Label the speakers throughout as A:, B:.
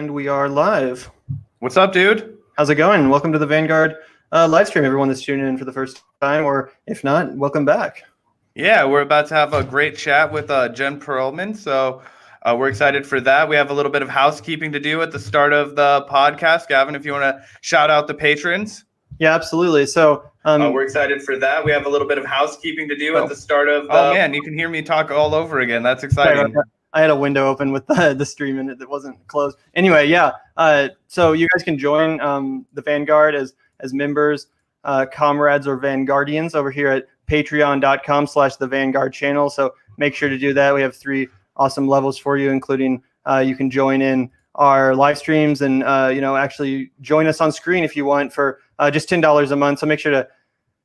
A: And we are live.
B: What's up, dude?
A: How's it going? Welcome to the Vanguard live stream, everyone that's tuning in for the first time, or if not, welcome back.
B: Yeah, we're about to have a great chat with Jen Perelman, so we're excited for that. We have a little bit of housekeeping to do at the start of the podcast. Gavin, if you want to shout out the patrons.
A: Yeah, absolutely. So
B: we're excited for that. We have a little bit of housekeeping to do at the start of the... Oh, man, you can hear me talk all over again. That's exciting.
A: I had a window open with the stream in it that wasn't closed. Anyway, yeah. So you guys can join the Vanguard as members, comrades, or Vanguardians over here at patreon.com/the Vanguard channel. So make sure to do that. We have 3 awesome levels for you, including you can join in our live streams and actually join us on screen if you want for just $10 a month. So make sure to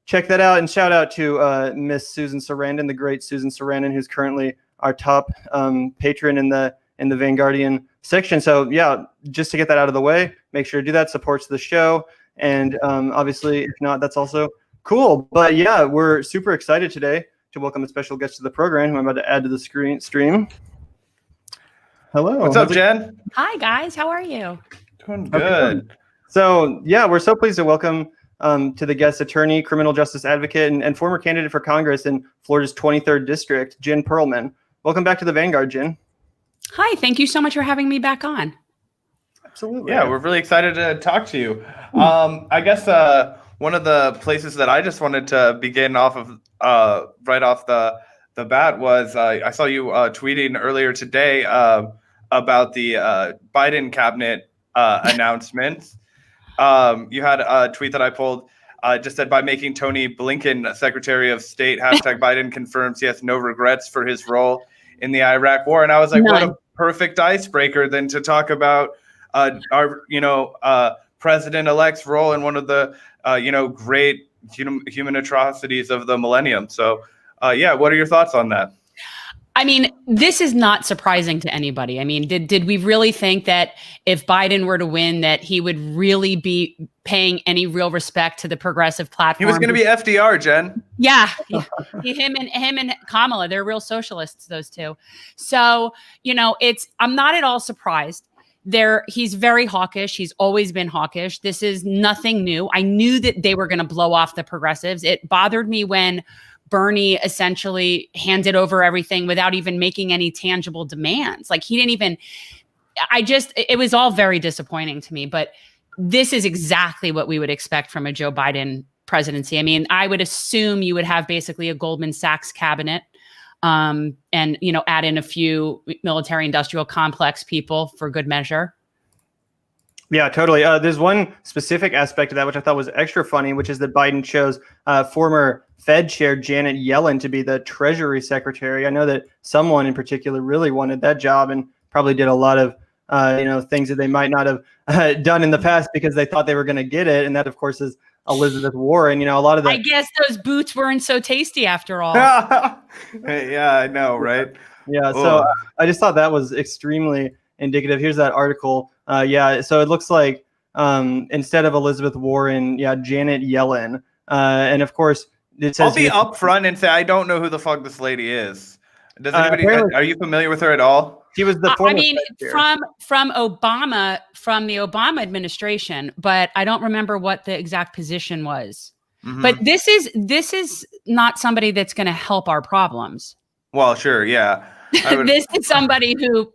A: check that out, and shout out to Miss Susan Sarandon, the great Susan Sarandon, who's currently our top patron in the Vanguardian section. So yeah, just to get that out of the way, make sure to do that. Supports the show, and obviously, if not, that's also cool. But yeah, we're super excited today to welcome a special guest to the program, who I'm about to add to the stream. Hello.
B: What's up, Jen?
C: Hi, guys. How are you?
B: Doing good.
A: So yeah, we're so pleased to welcome to the guest attorney, criminal justice advocate, and former candidate for Congress in Florida's 23rd District, Jen Perelman. Welcome back to the Vanguard, Jen.
C: Hi. Thank you so much for having me back on.
A: Absolutely.
B: Yeah, we're really excited to talk to you. I guess one of the places that I just wanted to begin off of right off the bat was I saw you tweeting earlier today about the Biden cabinet announcements. You had a tweet that I pulled, just said, by making Tony Blinken Secretary of State, #Biden confirms he has no regrets for his role in the Iraq war. And I was like, What a perfect icebreaker then to talk about our, president-elect's role in one of the, great human atrocities of the millennium. So, what are your thoughts on that?
C: I mean, this is not surprising to anybody. I mean, did we really think that if Biden were to win, that he would really be paying any real respect to the progressive platform?
B: He was going to be FDR, Jen.
C: Yeah, him and Kamala, they're real socialists, those two. So, I'm not at all surprised. He's very hawkish. He's always been hawkish. This is nothing new. I knew that they were going to blow off the progressives. It bothered me when Bernie essentially handed over everything without even making any tangible demands. Like he didn't even, it was all very disappointing to me, but this is exactly what we would expect from a Joe Biden presidency. I mean, I would assume you would have basically a Goldman Sachs cabinet, and, add in a few military industrial complex people for good measure.
A: Yeah, totally. There's one specific aspect of that which I thought was extra funny, which is that Biden chose former Fed Chair Janet Yellen to be the Treasury Secretary. I know that someone in particular really wanted that job and probably did a lot of things that they might not have done in the past because they thought they were going to get it. And that, of course, is Elizabeth Warren. A lot of the...
C: I guess those boots weren't so tasty after all.
B: Yeah, I know, right?
A: Yeah, so I just thought that was extremely indicative. Here's that article. So it looks like instead of Elizabeth Warren, Janet Yellen. And of course, it says...
B: I'll be upfront and say I don't know who the fuck this lady is. Does anybody? Are you familiar with her at all?
A: She was the former...
C: from Obama, from the Obama administration, but I don't remember what the exact position was. Mm-hmm. But this is not somebody that's going to help our problems.
B: Well, sure, yeah.
C: This is somebody who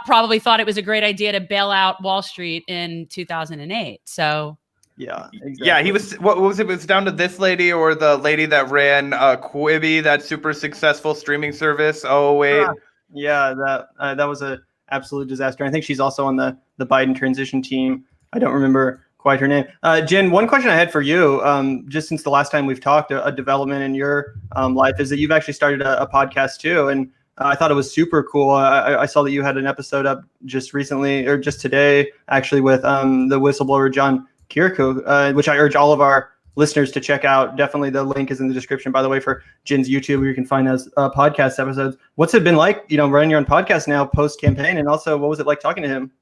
C: probably thought it was a great idea to bail out Wall Street in 2008. So
A: yeah, exactly.
B: Yeah, he was. What was it? It was down to this lady or the lady that ran Quibi, that super successful streaming service. Oh wait,
A: yeah, that was an absolute disaster. I think she's also on the Biden transition team. I don't remember quite her name. Jen, one question I had for you, just since the last time we've talked, a development in your life is that you've actually started a podcast too. And I thought it was super cool. I saw that you had an episode up just recently, or just today, actually, with the whistleblower, John Kirikou, which I urge all of our listeners to check out. Definitely the link is in the description, by the way, for Jen's YouTube, where you can find those podcast episodes. What's it been like, running your own podcast now post-campaign? And also, what was it like talking to him?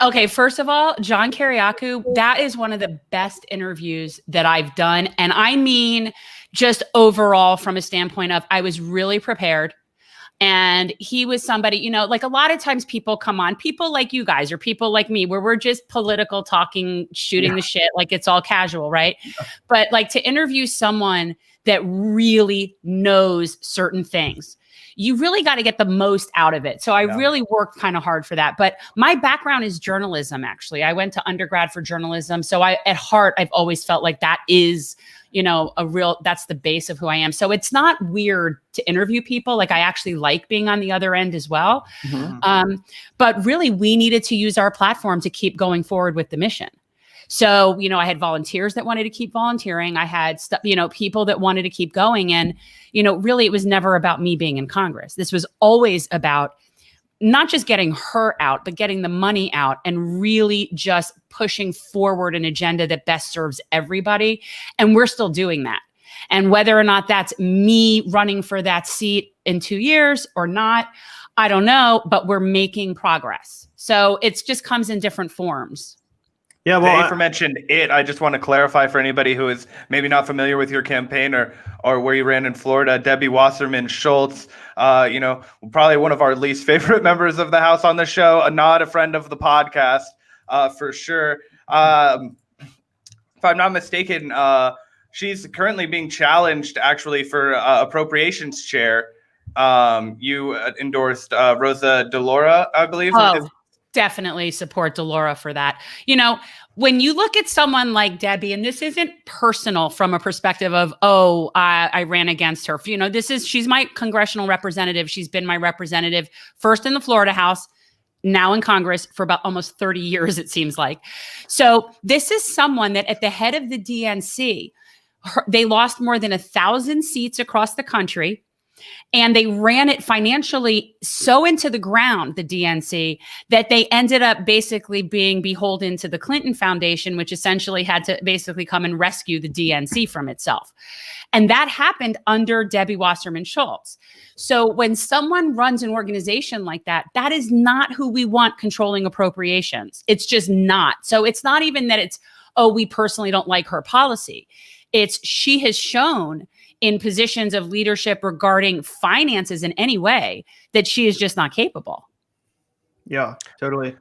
C: Okay, first of all, John Kirikou, that is one of the best interviews that I've done. And I mean, just overall, from a standpoint of, I was really prepared. And he was somebody, you know, like a lot of times people come on, people like you guys or people like me, where we're just political talking, shooting the shit, like it's all casual, right? But like to interview someone that really knows certain things, you really got to get the most out of it. So I really worked kind of hard for that. But my background is journalism, actually. I went to undergrad for journalism. So at heart, I've always felt like that is, you know, that's the base of who I am. So it's not weird to interview people. Like I actually like being on the other end as well. But really, we needed to use our platform to keep going forward with the mission. So, you know, I had volunteers that wanted to keep volunteering. I had people that wanted to keep going. And, you know, really, it was never about me being in Congress. This was always about not just getting her out, but getting the money out and really just pushing forward an agenda that best serves everybody. And we're still doing that. And whether or not that's me running for that seat in 2 years or not, I don't know, but we're making progress. So it just comes in different forms.
B: Yeah, well, the aforementioned I just want to clarify for anybody who is maybe not familiar with your campaign or where you ran in Florida. Debbie Wasserman Schultz, you know, probably one of our least favorite members of the House on the show, not a friend of the podcast, for sure. If I'm not mistaken, she's currently being challenged actually for appropriations chair. You endorsed Rosa DeLauro, I believe.
C: Oh, definitely support DeLauro for that. You know, when you look at someone like Debbie, and this isn't personal from a perspective of, I ran against her. You know, she's my congressional representative. She's been my representative first in the Florida House, now in Congress for about almost 30 years, it seems like. So this is someone that at the head of the DNC, they lost more than 1,000 seats across the country. And they ran it financially so into the ground, the DNC, that they ended up basically being beholden to the Clinton Foundation, which essentially had to basically come and rescue the DNC from itself. And that happened under Debbie Wasserman Schultz. So when someone runs an organization like that, that is not who we want controlling appropriations. It's just not. So it's not even that it's, we personally don't like her policy. It's she has shown in positions of leadership regarding finances in any way that she is just not capable.
A: Yeah, totally.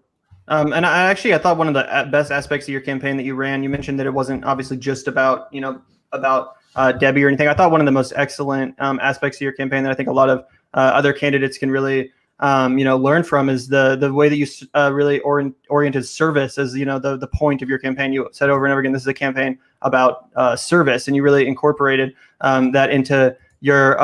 A: And I thought one of the best aspects of your campaign that you ran, you mentioned that it wasn't obviously just about, you know, about Debbie or anything. I thought one of the most excellent aspects of your campaign that I think a lot of other candidates can really, you know, learn from is the way that you really oriented service as, you know, the point of your campaign. You said over and over again, this is a campaign about service, and you really incorporated that into your,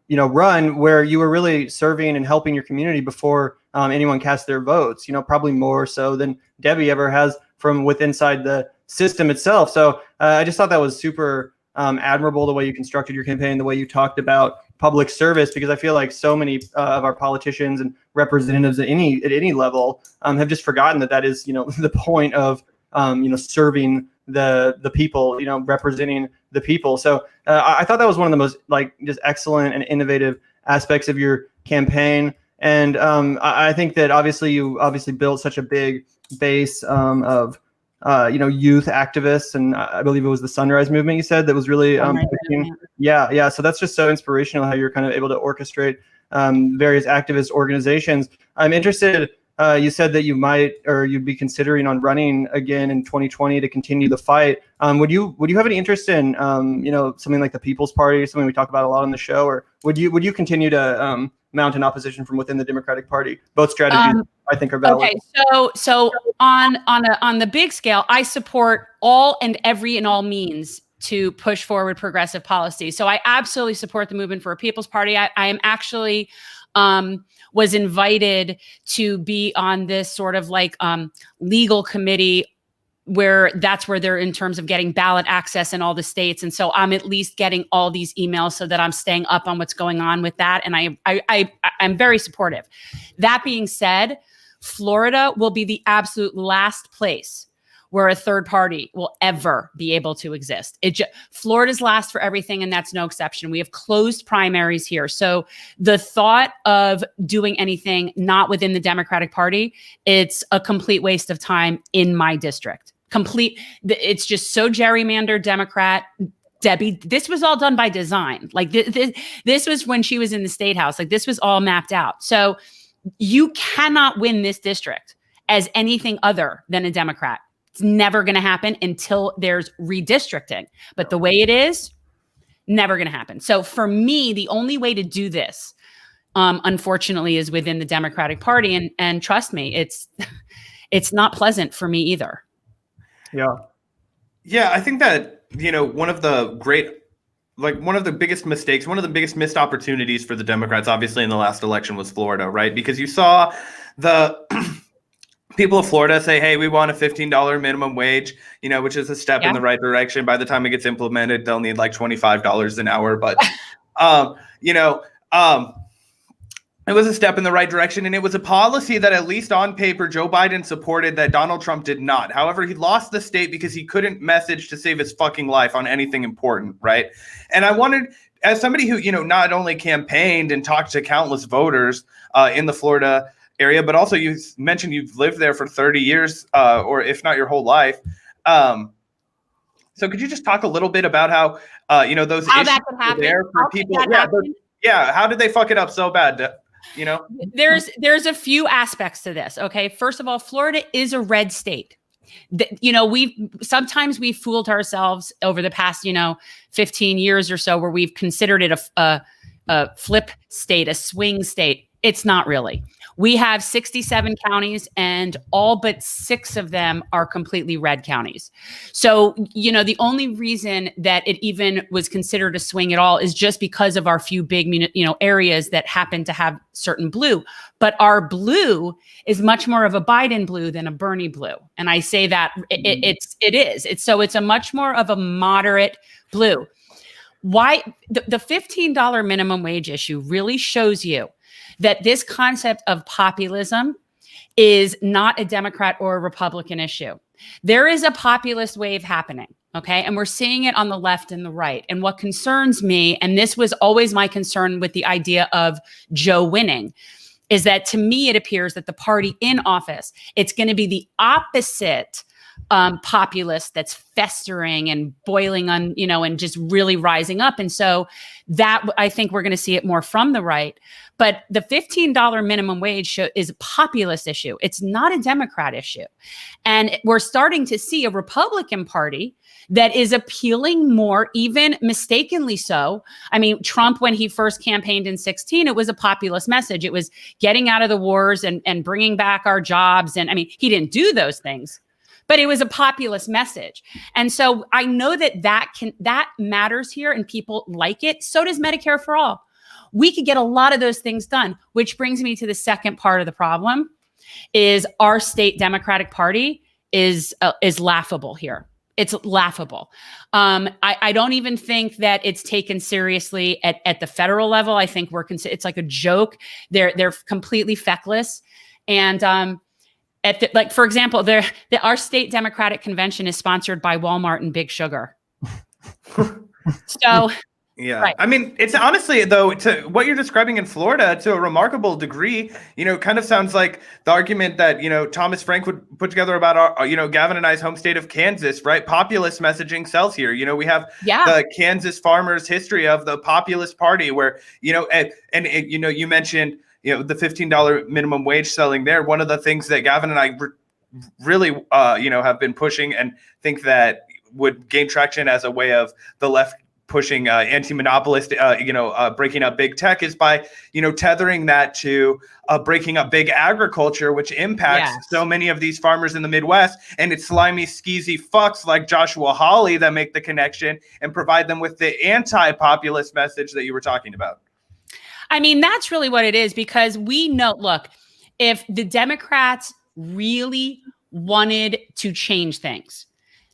A: you know, run, where you were really serving and helping your community before anyone cast their votes, you know, probably more so than Debbie ever has from inside the system itself. So I just thought that was super admirable, the way you constructed your campaign, the way you talked about public service, because I feel like so many of our politicians and representatives at any level have just forgotten that is, you know, the point of, you know, serving the people, you know, representing the people. So I thought that was one of the most just excellent and innovative aspects of your campaign. And I think that you built such a big base of you know, youth activists, and I believe it was the Sunrise Movement you said that was really yeah. So that's just so inspirational how you're kind of able to orchestrate various activist organizations. I'm interested. You said that you'd be considering on running again in 2020 to continue the fight. Would you have any interest in you know, something like the People's Party, something we talk about a lot on the show, or would you continue to mount an opposition from within the Democratic Party? Both strategies I think are valid.
C: Okay, so on the big scale, I support all means to push forward progressive policy. So I absolutely support the movement for a People's Party. I am actually was invited to be on this sort of legal committee where they're in terms of getting ballot access in all the states. And so I'm at least getting all these emails so that I'm staying up on what's going on with that. And I'm very supportive. That being said, Florida will be the absolute last place where a third party will ever be able to exist. Florida's last for everything, and that's no exception. We have closed primaries here. So the thought of doing anything not within the Democratic Party, it's a complete waste of time in my district. It's just so gerrymandered Democrat. Debbie, this was all done by design. Like this was when she was in the state house. Like this was all mapped out. So you cannot win this district as anything other than a Democrat. It's never going to happen until there's redistricting. But the way it is, never going to happen. So for me, the only way to do this, unfortunately, is within the Democratic Party. And trust me, it's not pleasant for me either.
A: Yeah.
B: Yeah, I think that, one of the biggest mistakes, one of the biggest missed opportunities for the Democrats, obviously, in the last election was Florida, right? Because you saw the people of Florida say, hey, we want a $15 minimum wage, which is a step in the right direction. By the time it gets implemented, they'll need like $25 an hour. But, it was a step in the right direction, and it was a policy that, at least on paper, Joe Biden supported that Donald Trump did not. However, he lost the state because he couldn't message to save his fucking life on anything important, right? And I wanted, as somebody who, not only campaigned and talked to countless voters in the Florida area, but also you mentioned you've lived there for 30 years, or if not your whole life. So could you just talk a little bit about how, those
C: how
B: issues
C: that could happen
B: there for people? Yeah, how did they fuck it up so bad?
C: There's a few aspects to this. Okay. First of all, Florida is a red state. Sometimes we've fooled ourselves over the past, 15 years or so, where we've considered it a flip state, a swing state. It's not really. We have 67 counties, and all but 6 of them are completely red counties. So, the only reason that it even was considered a swing at all is just because of our few big, areas that happen to have certain blue. But our blue is much more of a Biden blue than a Bernie blue. And I say that it is. It's a much more of a moderate blue. Why the $15 minimum wage issue really shows you that this concept of populism is not a Democrat or a Republican issue. There is a populist wave happening, okay? And we're seeing it on the left and the right. And what concerns me, and this was always my concern with the idea of Joe winning, is that to me, it appears that the party in office, it's going to be the opposite populist that's festering and boiling on, and just really rising up. And so that, I think we're going to see it more from the right. But the $15 minimum wage is a populist issue. It's not a Democrat issue. And we're starting to see a Republican Party that is appealing more, even mistakenly so. I mean, Trump, when he first campaigned in 2016, it was a populist message. It was getting out of the wars and bringing back our jobs. And I mean, he didn't do those things, but it was a populist message. And so I know that matters here and people like it. So does Medicare for All. We could get a lot of those things done, which brings me to the second part of the problem is our state Democratic Party is laughable here. It's laughable. I don't even think that it's taken seriously at the federal level. I think it's like a joke. They're completely feckless. And for example, our state Democratic convention is sponsored by Walmart and Big Sugar. So.
B: Yeah.
C: Right.
B: I mean, it's honestly, though, to what you're describing in Florida, to a remarkable degree, kind of sounds like the argument that, Thomas Frank would put together about our, Gavin and I's home state of Kansas, right? Populist messaging sells here. We have the Kansas farmers' history of the populist party where, you mentioned, the $15 minimum wage selling there. One of the things that Gavin and I really, have been pushing and think that would gain traction as a way of the left pushing anti-monopolist, breaking up big tech is by, tethering that to breaking up big agriculture, which impacts so many of these farmers in the Midwest. And it's slimy, skeezy fucks like Joshua Hawley that make the connection and provide them with the anti-populist message that you were talking about.
C: I mean, that's really what it is, because we know, look, if the Democrats really wanted to change things,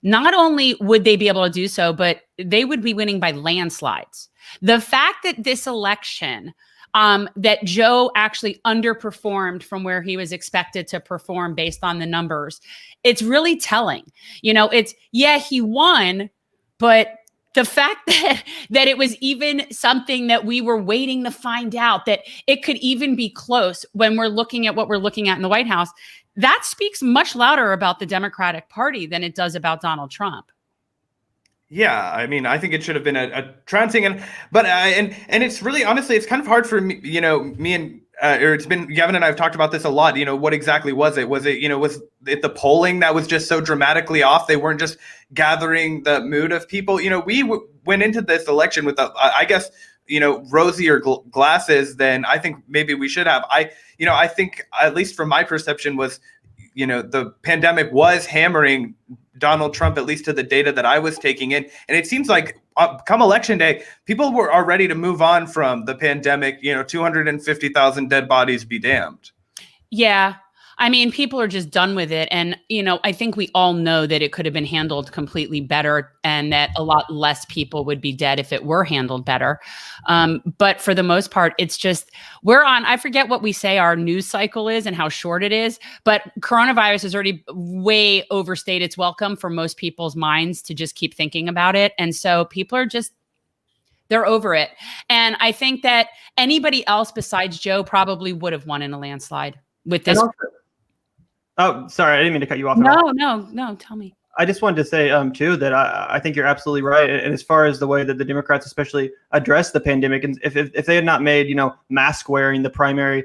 C: not only would they be able to do so, but they would be winning by landslides. The fact that this election, that Joe actually underperformed from where he was expected to perform based on the numbers, it's really telling. He won, but the fact that it was even something that we were waiting to find out, that it could even be close when we're looking at what we're looking at in the White House, that speaks much louder about the Democratic Party than it does about Donald Trump.
B: Yeah, I mean, I think it should have been a trouncing, and it's really, honestly, it's kind of hard for me, me and or it's been, Gavin and I have talked about this a lot. What exactly was it? Was it, was it the polling that was just so dramatically off? They weren't just gathering the mood of people. We went into this election with I guess, rosier glasses than I think maybe we should have. I think, at least from my perception, was, the pandemic was hammering Donald Trump, at least to the data that I was taking in. And it seems like come election day, people are ready to move on from the pandemic, 250,000 dead bodies be damned.
C: Yeah. I mean, people are just done with it. And, I think we all know that it could have been handled completely better and that a lot less people would be dead if it were handled better. But for the most part, it's just, I forget what we say our news cycle is and how short it is, but coronavirus has already way overstayed its welcome for most people's minds to just keep thinking about it. And so people are just, they're over it. And I think that anybody else besides Joe probably would have won in a landslide with this.
A: Oh, sorry, I didn't mean to cut you off.
C: No, tell me.
A: I just wanted to say, too, that I think you're absolutely right. And as far as the way that the Democrats especially addressed the pandemic, and if they had not made, mask wearing the primary,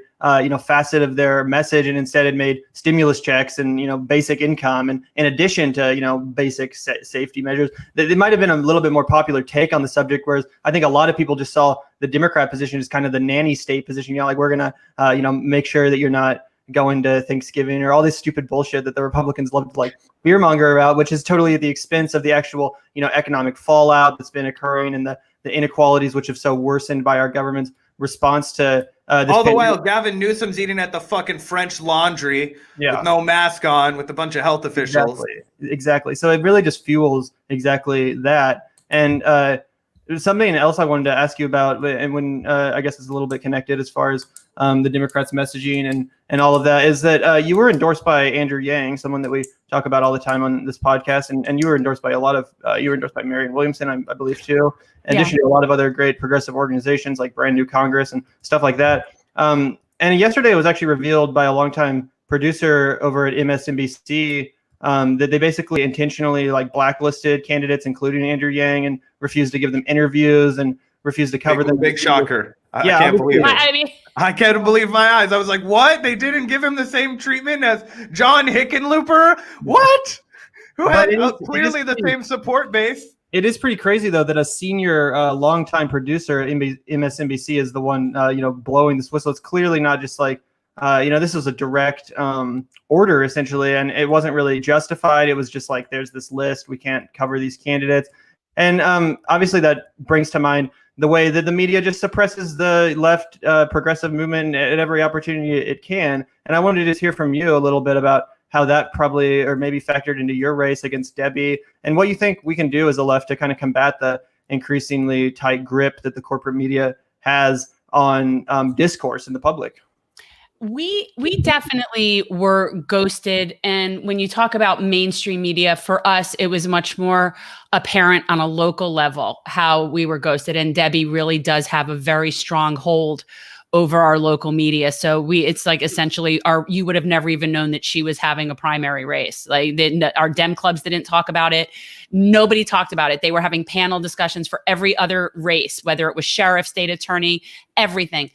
A: facet of their message, and instead had made stimulus checks and, basic income, and in addition to, basic safety measures, it might have been a little bit more popular take on the subject. Whereas I think a lot of people just saw the Democrat position as kind of the nanny state position, like we're going to, make sure that you're not going to Thanksgiving or all this stupid bullshit that the Republicans love to beer monger about, which is totally at the expense of the actual, economic fallout that's been occurring and the inequalities which have so worsened by our government's response to this
B: all the
A: pandemic.
B: while Gavin Newsom's eating at the fucking French Laundry with no mask on with a bunch of health officials.
A: Exactly. So it really just fuels exactly that. And something else I wanted to ask you about, and when I guess it's a little bit connected as far as the Democrats' messaging and all of that, is that you were endorsed by Andrew Yang, someone that we talk about all the time on this podcast, and you were endorsed by you were endorsed by Marianne Williamson, I believe, too, in addition to a lot of other great progressive organizations like Brand New Congress and stuff like that. And yesterday it was actually revealed by a longtime producer over at MSNBC that they basically intentionally blacklisted candidates, including Andrew Yang, and refused to give them interviews and refused to cover them.
B: Big shocker. I can't believe it. I can't believe my eyes. I was like, what? They didn't give him the same treatment as John Hickenlooper? What? Who had clearly the same support base?
A: It is pretty crazy, though, that a senior longtime producer at MSNBC is the one, blowing this whistle. It's clearly not just this was a direct order, essentially, and it wasn't really justified. It was just there's this list. We can't cover these candidates. And obviously that brings to mind the way that the media just suppresses the left progressive movement at every opportunity it can. And I wanted to just hear from you a little bit about how that probably or maybe factored into your race against Debbie, and what you think we can do as a left to kind of combat the increasingly tight grip that the corporate media has on discourse in the public.
C: We definitely were ghosted. And when you talk about mainstream media, for us, it was much more apparent on a local level how we were ghosted. And Debbie really does have a very strong hold over our local media. So it's essentially you would have never even known that she was having a primary race. Our Dem clubs didn't talk about it. Nobody talked about it. They were having panel discussions for every other race, whether it was sheriff, state attorney, everything.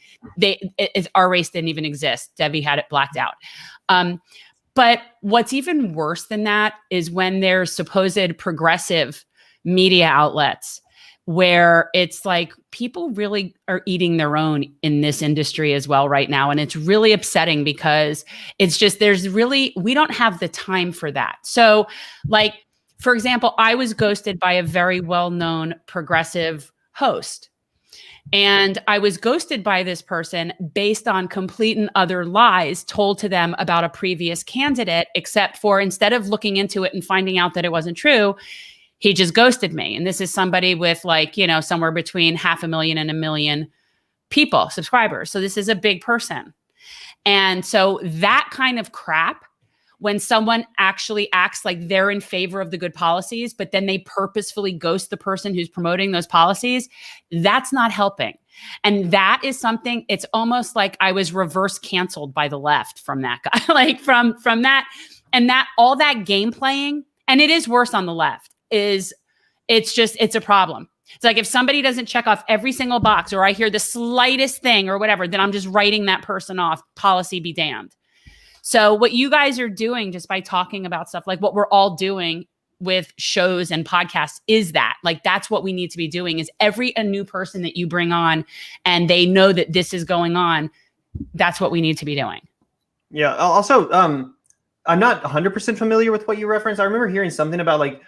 C: Our race didn't even exist. Debbie had it blacked out. But what's even worse than that is when there's supposed progressive media outlets where it's people really are eating their own in this industry as well right now. And it's really upsetting because it's just, we don't have the time for that. So for example, I was ghosted by a very well-known progressive host. And I was ghosted by this person based on complete and utter lies told to them about a previous candidate, except for instead of looking into it and finding out that it wasn't true, he just ghosted me. And this is somebody with somewhere between 500,000 and 1 million people, subscribers. So this is a big person. And so that kind of crap, when someone actually acts like they're in favor of the good policies, but then they purposefully ghost the person who's promoting those policies, that's not helping. And that is something, it's almost like I was reverse canceled by the left from that guy, from that, and that all that game playing, and it is worse on the left, is it's a problem. It's like if somebody doesn't check off every single box, or I hear the slightest thing or whatever, then I'm just writing that person off. Policy be damned. So what you guys are doing just by talking about stuff like what we're all doing with shows and podcasts is that, like, that's what we need to be doing, is a new person that you bring on and they know that this is going on. That's what we need to be doing.
A: Yeah. Also, I'm not 100% familiar with what you referenced. I remember hearing something about like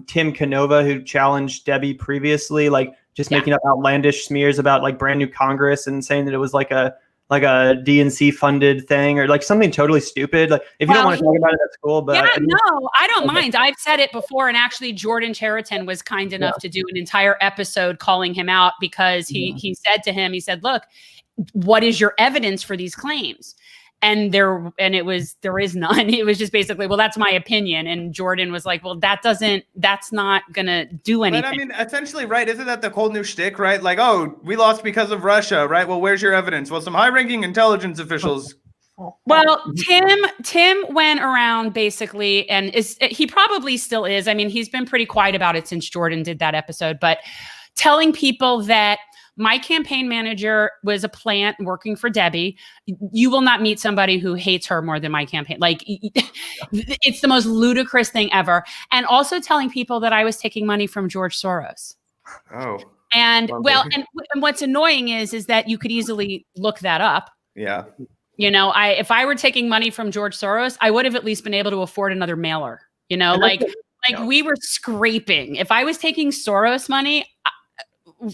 A: Tim Canova, who challenged Debbie previously, like just making up outlandish smears about like brand new Congress and saying that it was like a DNC funded thing or like something totally stupid. Like if you don't want to talk about it, that's cool. But
C: I don't mind. I've said it before, and actually Jordan Cheriton was kind enough to do an entire episode calling him out because he said to him, he said, "Look, what is your evidence for these claims?" And there is none. It was just basically, well, that's my opinion. And Jordan was like, well, that's not gonna do anything.
B: But I mean, essentially, right? Isn't that the whole new shtick, right? Like, oh, we lost because of Russia, right? Well, where's your evidence? Well, some high-ranking intelligence officials.
C: Well, Tim went around basically, and he probably still is. I mean, he's been pretty quiet about it since Jordan did that episode, but telling people that my campaign manager was a plant working for Debbie. You will not meet somebody who hates her more than my campaign. Like, it's the most ludicrous thing ever. And also telling people that I was taking money from George Soros.
B: Oh.
C: And and what's annoying is that you could easily look that up.
B: Yeah.
C: You know, if I were taking money from George Soros, I would have at least been able to afford another mailer. You know, we were scraping. If I was taking Soros money, we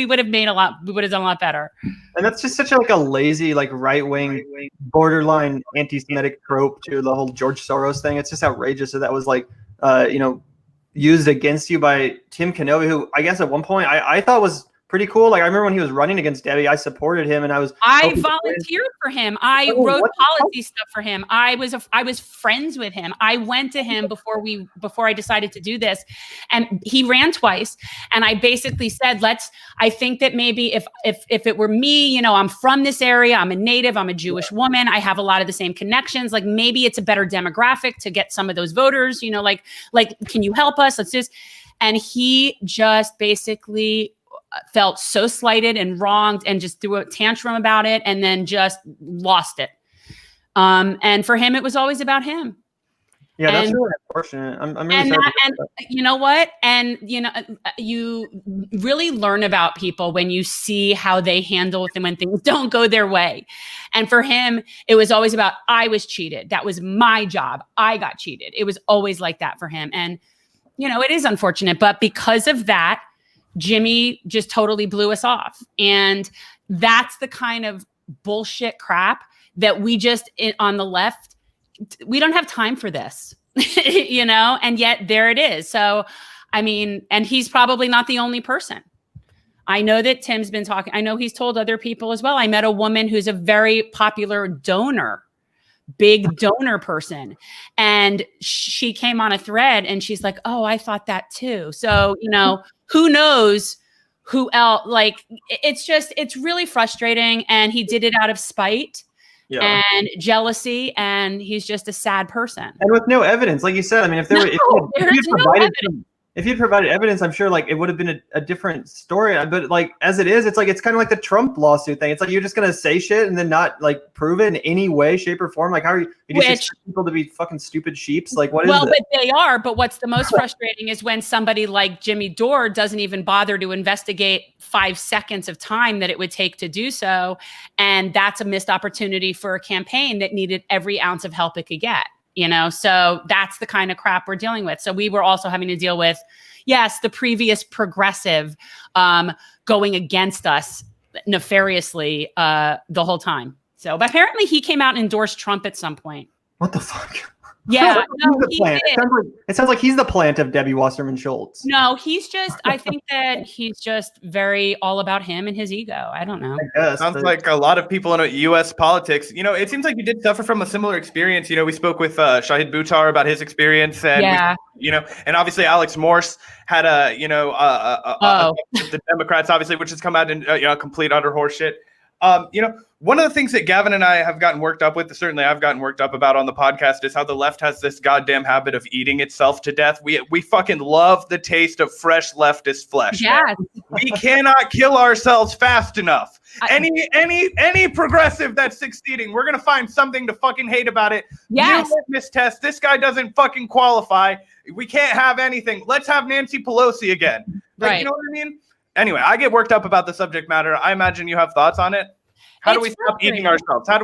C: would have done a lot better.
A: And that's just such a lazy, like right-wing, borderline anti-Semitic trope to the whole George Soros thing. It's just outrageous that was like, used against you by Tim Canova, who I guess at one point I thought was pretty cool. Like I remember when he was running against Debbie, I supported him, and I
C: volunteered for him. I wrote policy stuff for him. I was friends with him. I went to him before I decided to do this, and he ran twice. And I basically said, I think that maybe if it were me, you know, I'm from this area, I'm a native, I'm a Jewish woman, I have a lot of the same connections. Like maybe it's a better demographic to get some of those voters. You know, like can you help us? Let's just. And he just basically felt so slighted and wronged and just threw a tantrum about it and then just lost it. And for him, it was always about him.
A: Yeah, that's really unfortunate. I'm really sorry.
C: And you know what? And, you know, you really learn about people when you see how they handle it when things don't go their way. And for him, it was always about, I was cheated. That was my job. I got cheated. It was always like that for him. And, you know, it is unfortunate. But because of that, Jimmy just totally blew us off. And that's the kind of bullshit crap that we just, on the left, we don't have time for this, you know, and yet there it is. So, I mean, and he's probably not the only person. I know that Tim's been talking. I know he's told other people as well. I met a woman who's a very popular donor, big donor person. And she came on a thread and she's like, oh, I thought that too. So, you know, who knows who else? Like, it's really frustrating. And he did it out of spite and jealousy. And he's just a sad person.
A: And with no evidence, like you said, I mean, if you'd provided evidence, I'm sure like it would have been a different story. But like as it is, it's kind of like the Trump lawsuit thing. It's like you're just gonna say shit and then not like prove it in any way, shape, or form. Like how are you just expect people to be fucking stupid sheeps? Like what is it?
C: Well, but they are. But what's the most frustrating is when somebody like Jimmy Dore doesn't even bother to investigate 5 seconds of time that it would take to do so, and that's a missed opportunity for a campaign that needed every ounce of help it could get. You know, so that's the kind of crap we're dealing with. So we were also having to deal with, yes, the previous progressive going against us nefariously the whole time. So but apparently he came out and endorsed Trump at some point.
A: What the fuck?
C: Yeah, no,
A: it sounds like he's the plant of Debbie Wasserman Schultz.
C: No, I think that he's just very all about him and his ego. I don't know.
B: Sounds like a lot of people in U.S. politics. You know, it seems like you did suffer from a similar experience. You know, we spoke with Shahid Buttar about his experience, and and obviously Alex Morse had the Democrats, obviously, which has come out in complete utter horseshit. One of the things that Gavin and I have gotten worked up with, certainly I've gotten worked up about on the podcast, is how the left has this goddamn habit of eating itself to death. We fucking love the taste of fresh leftist flesh.
C: Yes.
B: We cannot kill ourselves fast enough. Any progressive that's succeeding, we're gonna find something to fucking hate about it.
C: Yes.
B: New litmus test. This guy doesn't fucking qualify. We can't have anything. Let's have Nancy Pelosi again. Like,
C: Right.
B: You know what I mean? Anyway, I get worked up about the subject matter. I imagine you have thoughts on it. How do we stop eating ourselves? How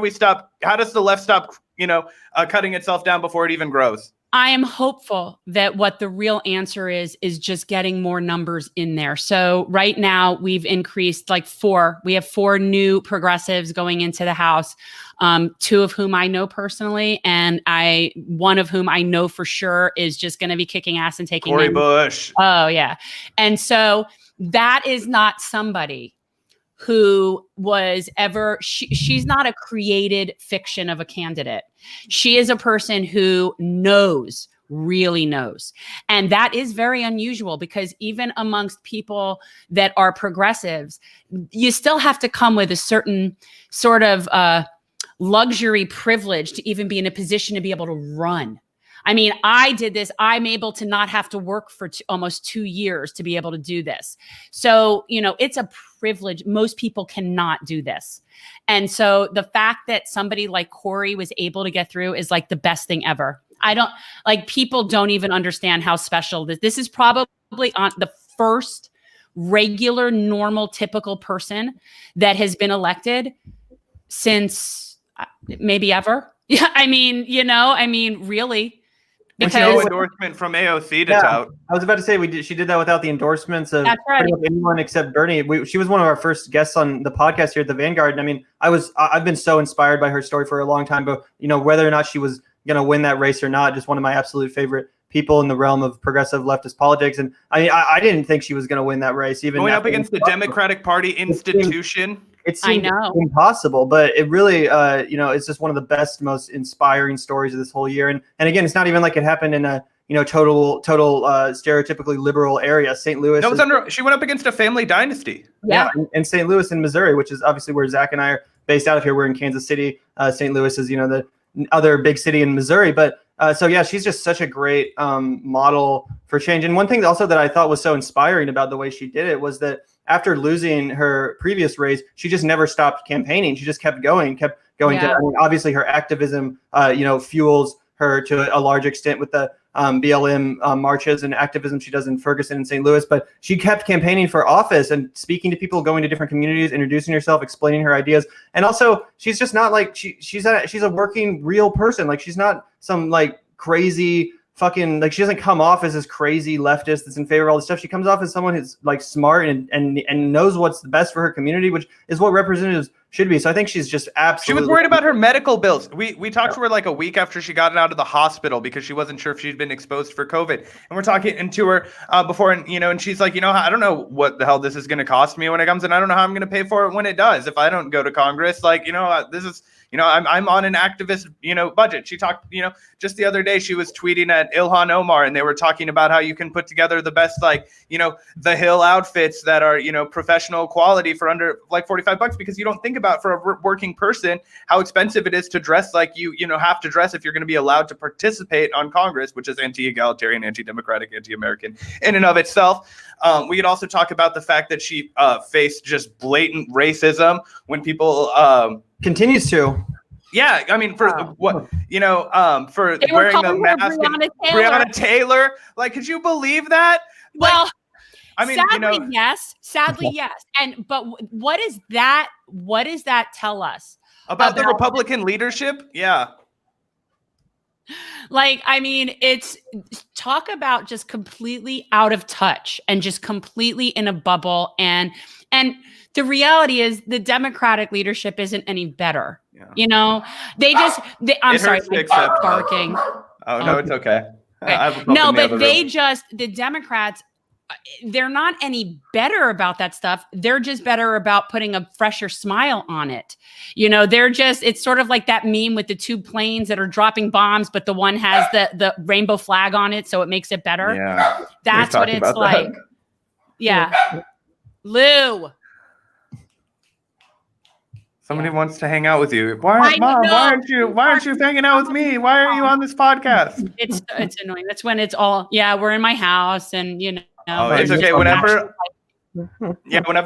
B: does the left stop, cutting itself down before it even grows?
C: I am hopeful that what the real answer is just getting more numbers in there. So right now we've increased we have 4 new progressives going into the House, 2 of whom I know personally, and one of whom I know for sure is just going to be kicking ass and taking
B: Cori Bush.
C: Oh yeah. And so that is not somebody who was ever, she's not a created fiction of a candidate. She is a person who really knows. And that is very unusual because even amongst people that are progressives, you still have to come with a certain sort of luxury privilege to even be in a position to be able to run. I mean, I did this. I'm able to not have to work for almost 2 years to be able to do this. So, it's a privilege. Most people cannot do this. And so the fact that somebody like Cori was able to get through is like the best thing ever. People don't even understand how special this is. Probably on the first regular, normal, typical person that has been elected since maybe ever. Yeah. I mean, really.
B: Because no endorsement from AOC to tout.
A: I was about to say she did that without the endorsements of
C: right.
A: anyone except Bernie. She was one of our first guests on the podcast here at the Vanguard. And I mean, I've been so inspired by her story for a long time. But whether or not she was going to win that race or not, just one of my absolute favorite people in the realm of progressive leftist politics. And I didn't think she was going to win that race, even
B: going up against the Democratic Party institution.
A: It seemed impossible, but it really, it's just one of the best, most inspiring stories of this whole year. And again, it's not even like it happened in a, total stereotypically liberal area. St. Louis.
B: She went up against a family dynasty.
C: Yeah.
A: And St. Louis in Missouri, which is obviously where Zach and I are based out of here. We're in Kansas City. St. Louis is, the other big city in Missouri. But she's just such a great model for change. And one thing also that I thought was so inspiring about the way she did it was that after losing her previous race, she just never stopped campaigning. She just kept going.
C: Yeah.
A: Obviously her activism, fuels her to a large extent with the BLM marches and activism she does in Ferguson and St. Louis. But she kept campaigning for office and speaking to people, going to different communities, introducing herself, explaining her ideas. And also, she's just not like she's a working real person. Like she's not some like crazy fucking, like she doesn't come off as this crazy leftist that's in favor of all this stuff. She comes off as someone who's like smart and knows what's the best for her community, which is what representatives should be. So I think she's just absolutely.
B: She was worried about her medical bills. We talked to her like a week after she got out of the hospital because she wasn't sure if she'd been exposed for COVID. And we're talking to her before, and she's like, I don't know what the hell this is going to cost me when it comes, and I don't know how I'm going to pay for it when it does. If I don't go to Congress, this is. I'm on an activist, budget. She talked, just the other day, she was tweeting at Ilhan Omar and they were talking about how you can put together the best, the Hill outfits that are, professional quality for under like $45 because you don't think about for a working person, how expensive it is to dress like you have to dress if you're going to be allowed to participate on Congress, which is anti-egalitarian, anti-democratic, anti-American in and of itself. We could also talk about the fact that she faced just blatant racism when people
A: continues to.
B: Yeah, I mean, for what for
C: they
B: wearing the mask,
C: Breonna
B: Taylor. Like, could you believe that?
C: Well,
B: I mean,
C: sadly, yes. Sadly, yes. But what is that? What does that tell us
B: about the Republican leadership? Yeah.
C: It's talk about just completely out of touch and just completely in a bubble. And the reality is the Democratic leadership isn't any better. Yeah. I'm sorry, barking.
B: Oh, no, it's okay.
C: Okay. No, but the Democrats, they're not any better about that stuff. They're just better about putting a fresher smile on it. It's sort of like that meme with the 2 planes that are dropping bombs, but the one has the rainbow flag on it. So it makes it better.
B: Yeah.
C: That's what it's like. That. Yeah. Lou.
B: Somebody
C: Yeah.
B: wants to hang out with you. Why,
C: I
B: Mom?
C: know.
B: Why aren't you hanging out with me? Why are you on this podcast?
C: It's annoying. That's when it's all, yeah, we're in my house and, you know.
B: Oh, it's okay. Whenever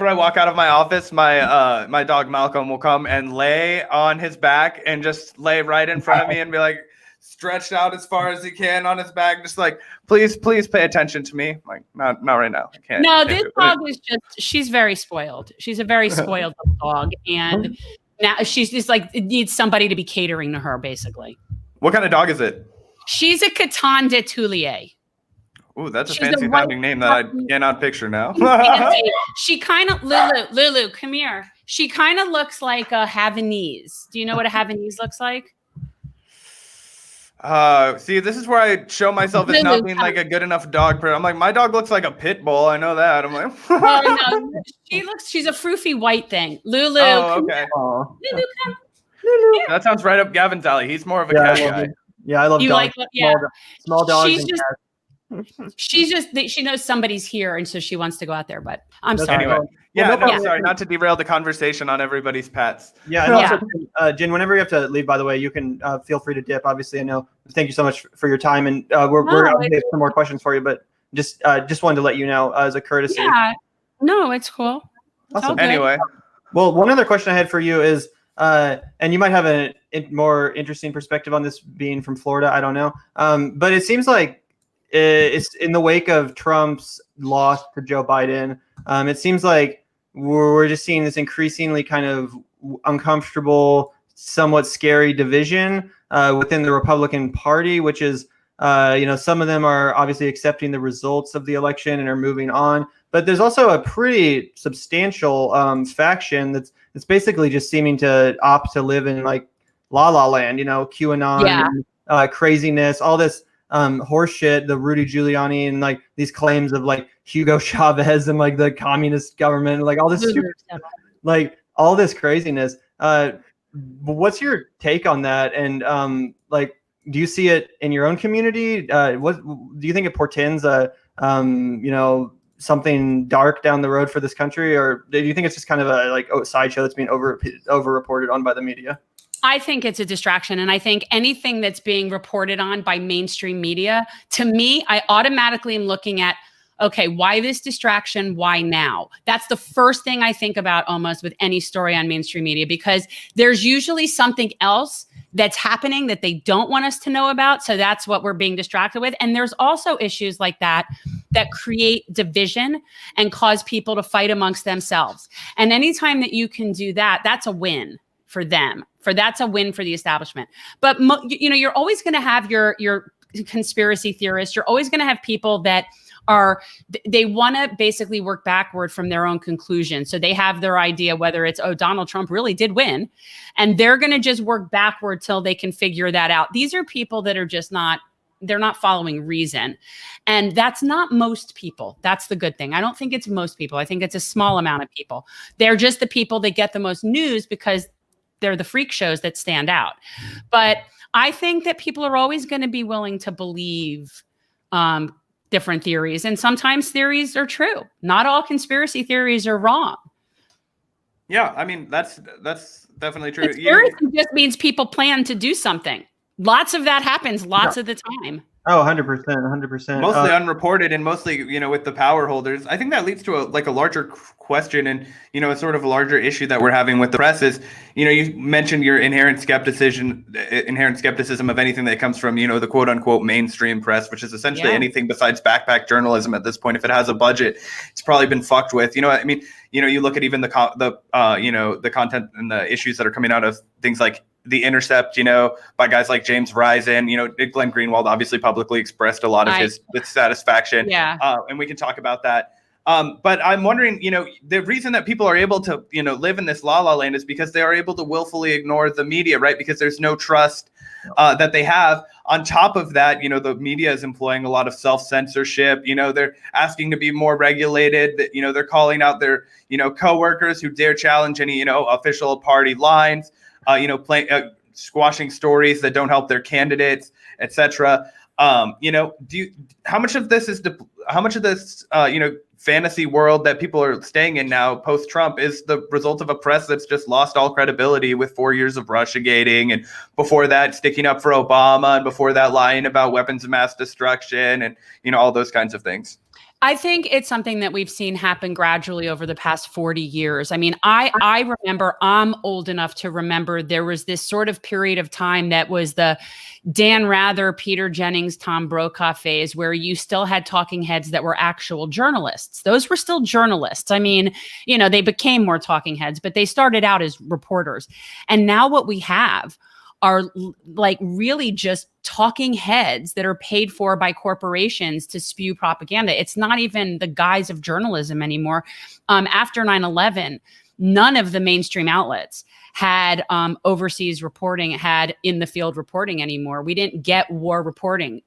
B: I walk out of my office, my dog Malcolm will come and lay on his back and just lay right in front of me and be like stretched out as far as he can on his back, just like, please pay attention to me. Like, not right now. I can't.
C: No,
B: can't
C: this
B: do it.
C: dog is she's very spoiled. She's a very spoiled little dog. And now she's just like, it needs somebody to be catering to her, basically.
B: What kind of dog is it?
C: She's a Caton de Toulier.
B: Ooh, that's a
C: She's a
B: fancy
C: white
B: sounding name that I cannot picture now.
C: She kind of, Lulu, come here. She kind of looks like a Havanese. Do you know what a Havanese looks like?
B: See, this is where I show myself as not being like a good enough dog. I'm like, my dog looks like a pit bull. I know that. I'm like,
C: oh, no. She's a froofy white thing. Lulu.
B: Oh, okay.
C: Lulu, come.
B: Lulu. That sounds right up Gavin's alley. He's more of a cat guy.
A: Yeah, I love
C: you
A: dogs. Small dogs.
C: She knows somebody's here, and so she wants to go out there. But I'm sorry.
B: Anyway, sorry, not to derail the conversation on everybody's pets.
A: Yeah, and also, Jen, whenever you have to leave, by the way, you can feel free to dip. Obviously, I know. Thank you so much for your time, and we're going to have some more questions for you, but just wanted to let you know as a courtesy.
C: Yeah, no, it's cool.
A: Awesome.
B: Anyway,
A: well, one other question I had for you is, and you might have a more interesting perspective on this being from Florida. I don't know, but it seems like it's in the wake of Trump's loss to Joe Biden. It seems like we're just seeing this increasingly kind of uncomfortable, somewhat scary division within the Republican Party, which is, some of them are obviously accepting the results of the election and are moving on. But there's also a pretty substantial faction that's basically just seeming to opt to live in like La La Land, QAnon, craziness, all this horse shit, the Rudy Giuliani and like these claims of like Hugo Chavez and like the communist government, like all this like all this craziness. What's your take on that? And do you see it in your own community? What do you think it portends something dark down the road for this country, or do you think it's just kind of a sideshow that's being over reported on by the media?
C: I think it's a distraction. And I think anything that's being reported on by mainstream media, to me, I automatically am looking at, okay, why this distraction? Why now? That's the first thing I think about almost with any story on mainstream media, because there's usually something else that's happening that they don't want us to know about. So that's what we're being distracted with. And there's also issues like that create division and cause people to fight amongst themselves. And anytime that you can do that, that's a win for them. That's a win for the establishment. But you're always going to have your conspiracy theorists. You're always going to have people that they want to basically work backward from their own conclusion. So they have their idea whether it's, Donald Trump really did win, and they're going to just work backward till they can figure that out. These are people that are just they're not following reason. And that's not most people. That's the good thing. I don't think it's most people. I think it's a small amount of people. They're just the people that get the most news because they're the freak shows that stand out. But I think that people are always going to be willing to believe different theories. And sometimes theories are true. Not all conspiracy theories are wrong.
B: Yeah, I mean, that's definitely true.
C: Conspiracy just means people plan to do something. Lots of that happens lots of the time.
A: Oh, 100%, 100%.
B: Mostly unreported, and mostly, with the power holders. I think that leads to a larger question, and, a sort of a larger issue that we're having with the press is, you mentioned your inherent skepticism of anything that comes from, the quote unquote mainstream press, which is essentially anything besides backpack journalism at this point. If it has a budget, it's probably been fucked with. You look at even the content and the issues that are coming out of things like The Intercept, by guys like James Risen, Glenn Greenwald obviously publicly expressed a lot of his dissatisfaction.
C: Yeah.
B: And we can talk about that. But I'm wondering, the reason that people are able to, live in this la la land is because they are able to willfully ignore the media, right? Because there's no trust that they have. On top of that, the media is employing a lot of self-censorship. They're asking to be more regulated. They're calling out their, coworkers who dare challenge any, official party lines. Squashing stories that don't help their candidates, etc. How much of this fantasy world that people are staying in now post-Trump is the result of a press that's just lost all credibility with 4 years of Russiagating, and before that sticking up for Obama, and before that lying about weapons of mass destruction, and all those kinds of things.
C: I think it's something that we've seen happen gradually over the past 40 years. I mean, I remember, I'm old enough to remember there was this sort of period of time that was the Dan Rather, Peter Jennings, Tom Brokaw phase, where you still had talking heads that were actual journalists. Those were still journalists. I mean, they became more talking heads, but they started out as reporters. And now what we have are like really just talking heads that are paid for by corporations to spew propaganda. It's not even the guise of journalism anymore. After 9/11, none of the mainstream outlets had overseas reporting, had in the field reporting anymore. We didn't get war reporting.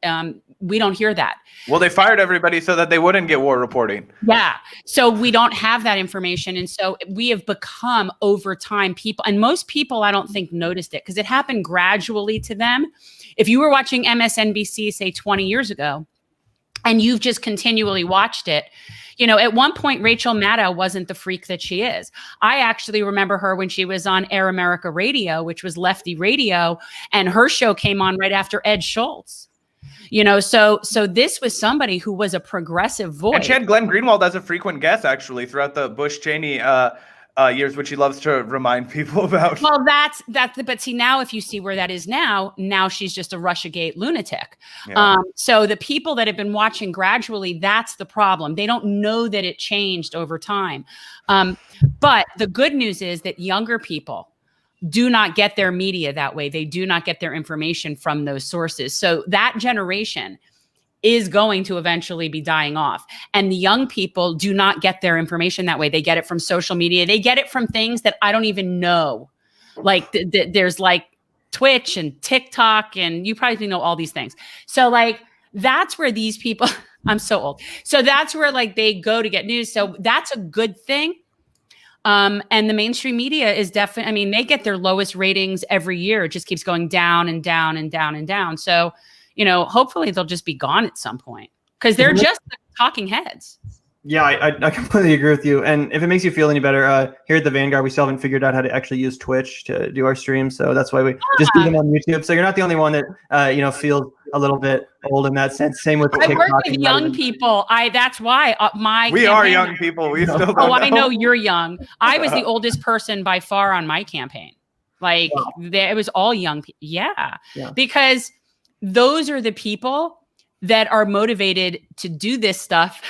C: We don't hear that.
B: Well, they fired everybody so that they wouldn't get war reporting.
C: Yeah. So we don't have that information. And so we have become, over time, people, and most people, I don't think, noticed it because it happened gradually to them. If you were watching MSNBC, say 20 years ago, and you've just continually watched it, at one point, Rachel Maddow wasn't the freak that she is. I actually remember her when she was on Air America Radio, which was lefty radio, and her show came on right after Ed Schultz. So this was somebody who was a progressive voice.
B: And she had Glenn Greenwald as a frequent guest, actually, throughout the Bush-Cheney years, which he loves to remind people about.
C: Well, but see, now if you see where that is now she's just a Russiagate lunatic. Yeah. So the people that have been watching gradually, that's the problem. They don't know that it changed over time. But the good news is that younger people do not get their media that way. They do not get their information from those sources. So that generation is going to eventually be dying off. And the young people do not get their information that way. They get it from social media. They get it from things that I don't even know. Like there's like Twitch and TikTok, and you probably know all these things. So like, that's where these people, I'm so old. So that's where like they go to get news. So that's a good thing. And the mainstream media is definitely, I mean, they get their lowest ratings every year. It just keeps going down and down and down and down. So, hopefully they'll just be gone at some point because they're just the talking heads.
A: Yeah, I completely agree with you. And if it makes you feel any better, here at the Vanguard, we still haven't figured out how to actually use Twitch to do our streams. So that's why we just do them on YouTube. So you're not the only one that, feels a little bit old in that sense. Same with
C: I work with young people. That's why
B: we are young people. We still don't know.
C: I know you're young. I was the oldest person by far on my campaign. Like it was all young people. Yeah, because those are the people that are motivated to do this stuff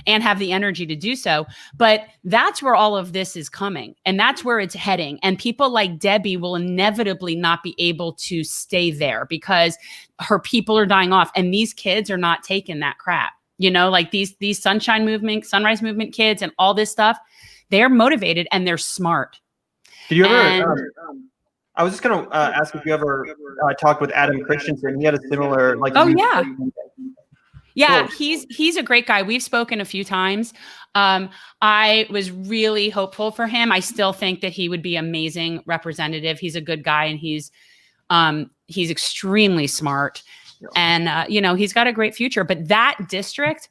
C: and have the energy to do so. But that's where all of this is coming, and that's where it's heading. And people like Debbie will inevitably not be able to stay there because her people are dying off, and these kids are not taking that crap. Like these sunrise movement kids and all this stuff, they're motivated and they're smart.
A: Did you ever? I was just going to ask if you ever talked with Adam Christensen. He had a similar
C: Oh yeah. Yeah,
A: cool.
C: He's a great guy. We've spoken a few times. I was really hopeful for him. I still think that he would be amazing representative. He's a good guy, and he's extremely smart, and he's got a great future. But that district,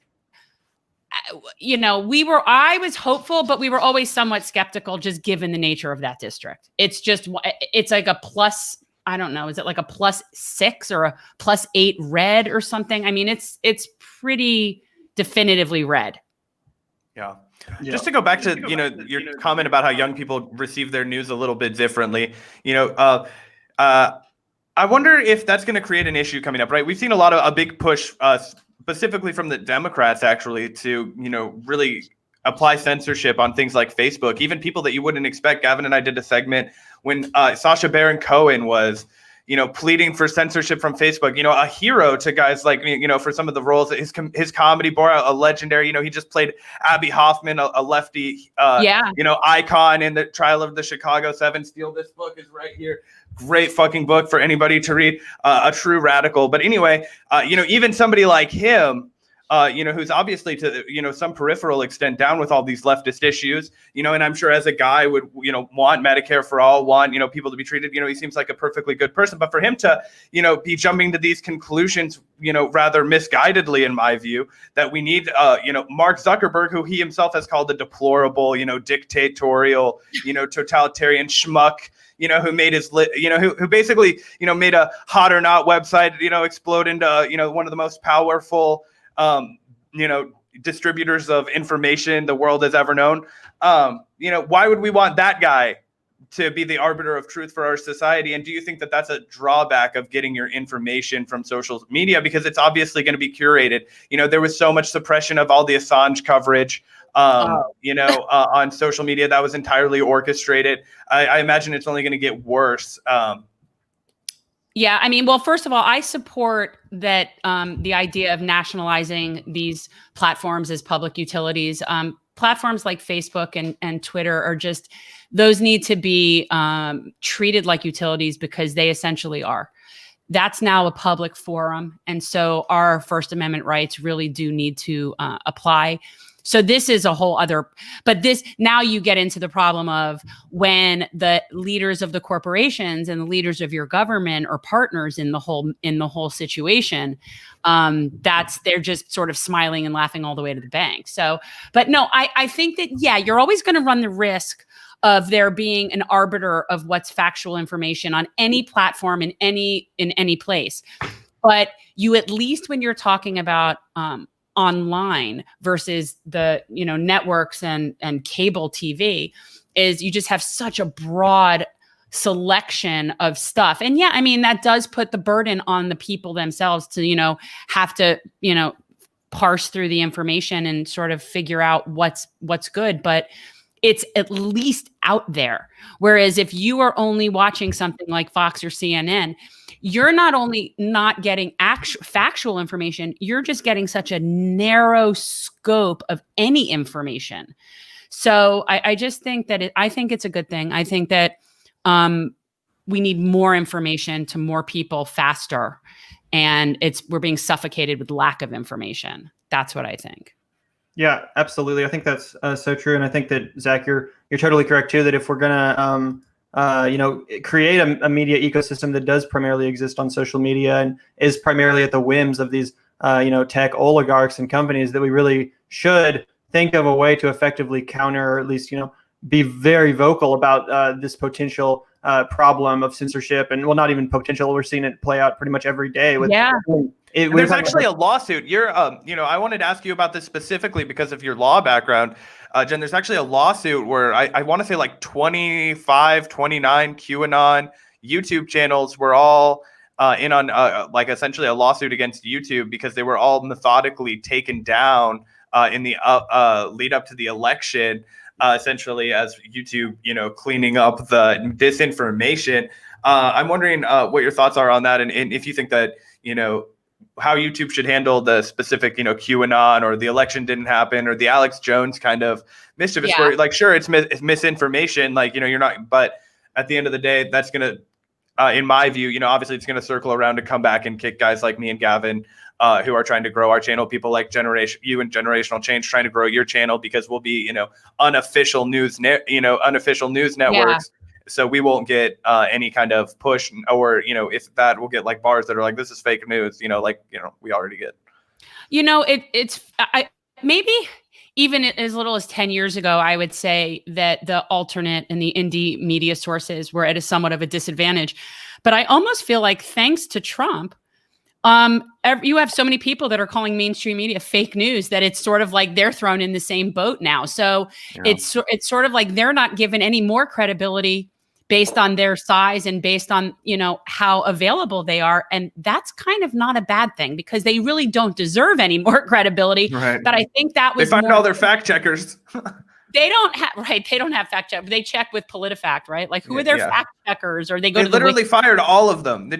C: I was hopeful, but we were always somewhat skeptical, just given the nature of that district. It's like a plus. I don't know. Is it like a +6 or a +8 red or something? I mean, it's pretty definitively red.
B: Yeah. Just to go back to, your comment about how young people receive their news a little bit differently, I wonder if that's going to create an issue coming up, right? We've seen a big push, specifically from the Democrats, actually, to, really apply censorship on things like Facebook, even people that you wouldn't expect. Gavin and I did a segment when Sacha Baron Cohen was, pleading for censorship from Facebook, a hero to guys like, for some of the roles that his comedy bore out, a legendary, he just played Abby Hoffman, a lefty, icon in the trial of the Chicago 7. Steal This Book is right here. Great fucking book for anybody to read, a true radical. But anyway, even somebody like him, who's obviously to, some peripheral extent down with all these leftist issues, and I'm sure as a guy would, want Medicare for all, want, people to be treated, he seems like a perfectly good person. But for him to, be jumping to these conclusions, rather misguidedly, in my view, that we need, Mark Zuckerberg, who he himself has called a deplorable, dictatorial, totalitarian schmuck, who made his, who basically, made a Hot or Not website, explode into, one of the most powerful, distributors of information the world has ever known. Why would we want that guy to be the arbiter of truth for our society? And do you think that that's a drawback of getting your information from social media? Because it's obviously going to be curated. There was so much suppression of all the Assange coverage, on social media that was entirely orchestrated. I imagine it's only going to get worse.
C: Yeah, I mean, well, first of all, I support that the idea of nationalizing these platforms as public utilities. Platforms like Facebook and Twitter are just, those need to be treated like utilities because they essentially are. That's now a public forum. And so our First Amendment rights really do need to apply. So this is a whole other, but this, now you get into the problem of when the leaders of the corporations and the leaders of your government are partners in the whole situation, they're just sort of smiling and laughing all the way to the bank. So, but no, I think that, yeah, you're always going to run the risk of there being an arbiter of what's factual information on any platform in any place. But you, at least when you're talking about, online versus the networks and cable TV, is you just have such a broad selection of stuff. And yeah, I mean, that does put the burden on the people themselves to have to parse through the information and sort of figure out what's good, but it's at least out there. Whereas if you are only watching something like Fox or CNN, you're not only not getting factual information, you're just getting such a narrow scope of any information. So I just think that I think it's a good thing. I think that we need more information to more people faster, and we're being suffocated with lack of information. That's what I think.
A: Yeah, absolutely. I think that's so true, and I think that, Zach, you're totally correct too. That if we're gonna create a media ecosystem that does primarily exist on social media and is primarily at the whims of these tech oligarchs and companies, that we really should think of a way to effectively counter, or at least be very vocal about this potential problem of censorship. And well, not even potential, we're seeing it play out pretty much every day.
B: There's actually a lawsuit. I wanted to ask you about this specifically because of your law background. Jen, there's actually a lawsuit where I want to say like 25, 29 QAnon YouTube channels were all in on like essentially a lawsuit against YouTube because they were all methodically taken down in the lead up to the election, essentially as YouTube, cleaning up the disinformation. I'm wondering what your thoughts are on that, and if you think that, how YouTube should handle the specific, QAnon, or the election didn't happen, or the Alex Jones kind of mischievous, where like, sure, it's misinformation, like, you're not, but at the end of the day, that's going to, in my view, obviously it's going to circle around to come back and kick guys like me and Gavin, who are trying to grow our channel, people like you and Generational Change trying to grow your channel, because we'll be, unofficial news networks. Yeah. So we won't get any kind of push, or, if that, we'll get like bars that are like, this is fake news, we already get.
C: Maybe even as little as 10 years ago, I would say that the alternate and the indie media sources were at a somewhat of a disadvantage. But I almost feel like, thanks to Trump, you have so many people that are calling mainstream media fake news that it's sort of like they're thrown in the same boat now. So it's sort of like they're not given any more credibility based on their size and based on, how available they are. And that's kind of not a bad thing, because they really don't deserve any more credibility.
B: Right.
C: But I think that was
B: they find all their fact checkers.
C: They don't have They don't have fact check. They check with PolitiFact, right? Like who are their fact checkers? Or they go
B: They
C: to
B: literally fired all of them.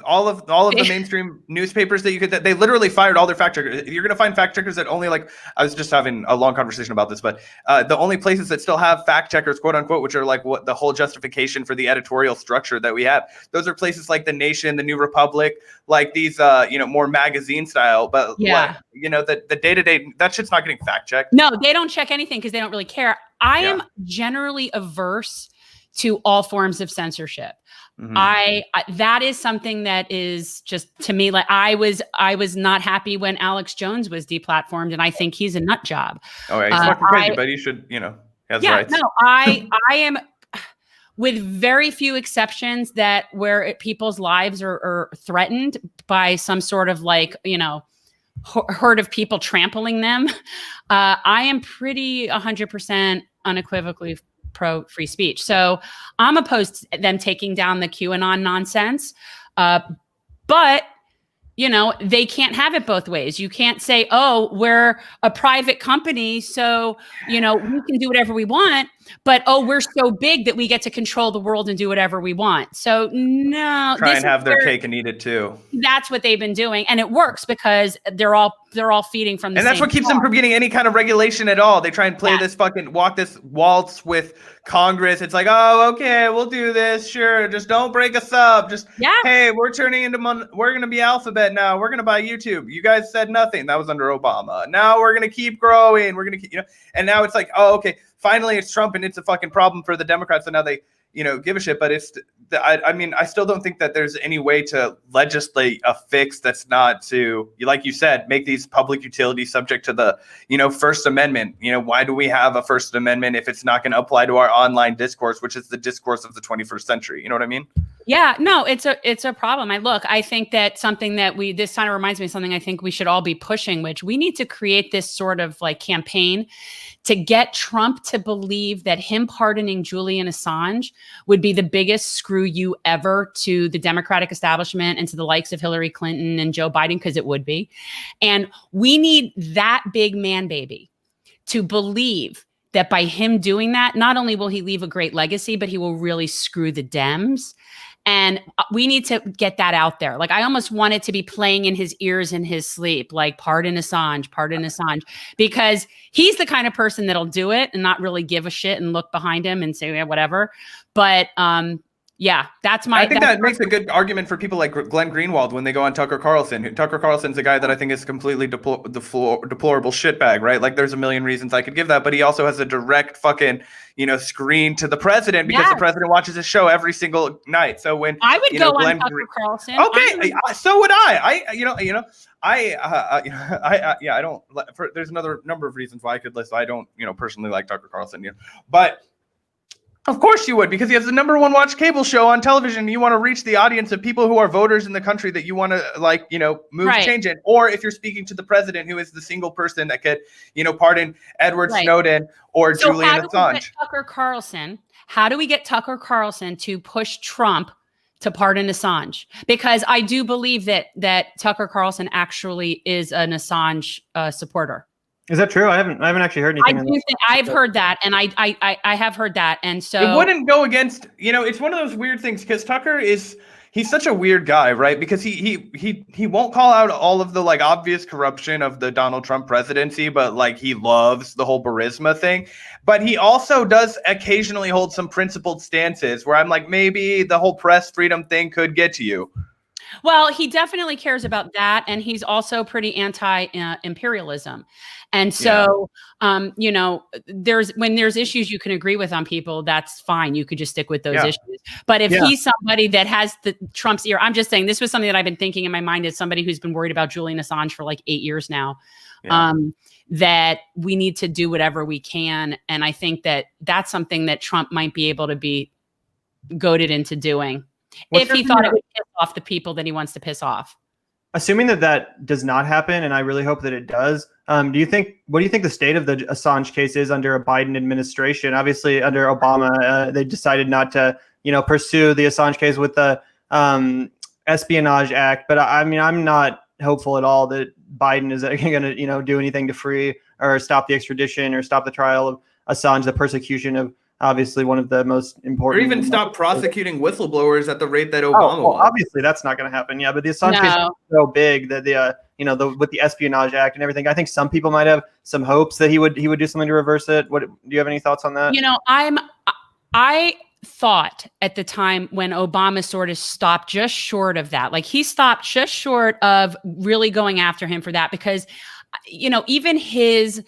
B: All of the mainstream newspapers that you could. They literally fired all their fact checkers. You're gonna find fact checkers that only like. I was just having a long conversation about this, but the only places that still have fact checkers, quote unquote, which are like what the whole justification for the editorial structure that we have. Those are places like The Nation, The New Republic, like these more magazine style. But like, the day-to-day, that shit's not getting fact checked.
C: No, they don't check anything because they don't really care. I am generally averse to all forms of censorship. Mm-hmm. I that is something that is just, to me, like I was not happy when Alex Jones was deplatformed, and I think he's a nut job.
B: Oh, yeah, he's fucking crazy, but he should, has rights.
C: No, I am, with very few exceptions, that where people's lives are threatened by some sort of like, herd of people trampling them. I am pretty 100% unequivocally pro free speech. So I'm opposed to them taking down the QAnon nonsense. But they can't have it both ways. You can't say, oh, we're a private company, so, we can do whatever we want, but, oh, we're so big that we get to control the world and do whatever we want. So no.
B: Try and have their cake and eat it too.
C: That's what they've been doing. And it works because they're all feeding from the same.
B: And that's what keeps them from getting any kind of regulation at all. They try and play this walk this waltz with Congress. It's like, oh, okay, we'll do this. Sure. Just don't break us up. Just, hey, we're turning into, we're going to be Alphabet now. We're going to buy YouTube. You guys said nothing. That was under Obama. Now we're going to keep growing. We're going to keep, and now it's like, oh, okay, finally it's Trump and it's a fucking problem for the Democrats. And now they, give a shit. But I still don't think that there's any way to legislate a fix that's not to, like you said, make these public utilities subject to the, First Amendment. Why do we have a First Amendment if it's not going to apply to our online discourse, which is the discourse of the 21st century? You know what I mean?
C: Yeah, no, it's a problem. I think that something that this kind of reminds me of something I think we should all be pushing, which we need to create this sort of like campaign to get Trump to believe that him pardoning Julian Assange would be the biggest screw you ever to the Democratic establishment and to the likes of Hillary Clinton and Joe Biden, because it would be. And we need that big man baby to believe that by him doing that, not only will he leave a great legacy, but he will really screw the Dems. And we need to get that out there. Like, I almost want it to be playing in his ears in his sleep, like pardon Assange, because he's the kind of person that'll do it and not really give a shit and look behind him and say, yeah, whatever. But yeah, that's my.
B: I think that makes a good argument for people like Glenn Greenwald when they go on Tucker Carlson. Tucker Carlson's a guy that I think is completely deplorable shitbag, right? Like, there's a million reasons I could give that, but he also has a direct fucking, screen to the president because the president watches his show every single night. So when
C: I would go on Tucker Carlson,
B: okay, so would I. I don't. There's another number of reasons why I could list. I don't, personally like Tucker Carlson, but. Of course you would, because he has the number one watched cable show on television. You want to reach the audience of people who are voters in the country that you want to move change in. Or if you're speaking to the president, who is the single person that could, pardon Edward Snowden or Julian Assange.
C: How do we get Tucker Carlson to push Trump to pardon Assange? Because I do believe that Tucker Carlson actually is an Assange supporter.
A: Is that true? I haven't actually heard anything.
C: I've heard that, and I have heard that, and so
B: it wouldn't go against. It's one of those weird things because Tucker he's such a weird guy, right? Because he won't call out all of the like obvious corruption of the Donald Trump presidency, but like he loves the whole Burisma thing. But he also does occasionally hold some principled stances where I'm like, maybe the whole press freedom thing could get to you.
C: Well, he definitely cares about that, and he's also pretty anti-imperialism. And so, there's issues you can agree with on people, that's fine. You could just stick with those issues. But if he's somebody that has the Trump's ear, I'm just saying, this was something that I've been thinking in my mind as somebody who's been worried about Julian Assange for like 8 years now, that we need to do whatever we can. And I think that that's something that Trump might be able to be goaded into doing. If he thought it would piss off the people that he wants to piss off.
A: Assuming that does not happen, and I really hope that it does, what do you think the state of the Assange case is under a Biden administration? Obviously, under Obama, they decided not to, pursue the Assange case with the Espionage Act. But I mean, I'm not hopeful at all that Biden is going to, do anything to free or stop the extradition or stop the trial Assange, the persecution of obviously one of the most
B: Or
A: important.
B: even stop prosecuting whistleblowers at the rate that Obama
A: well,
B: wants.
A: obviously that's not going to happen. Yeah, but the Assange case is so big that with the Espionage Act and everything, I think some people might have some hopes that he would do something to reverse it. What do you have any thoughts on that?
C: I thought at the time when Obama sort of stopped just short of that, like he stopped just short of really going after him for that, because, even his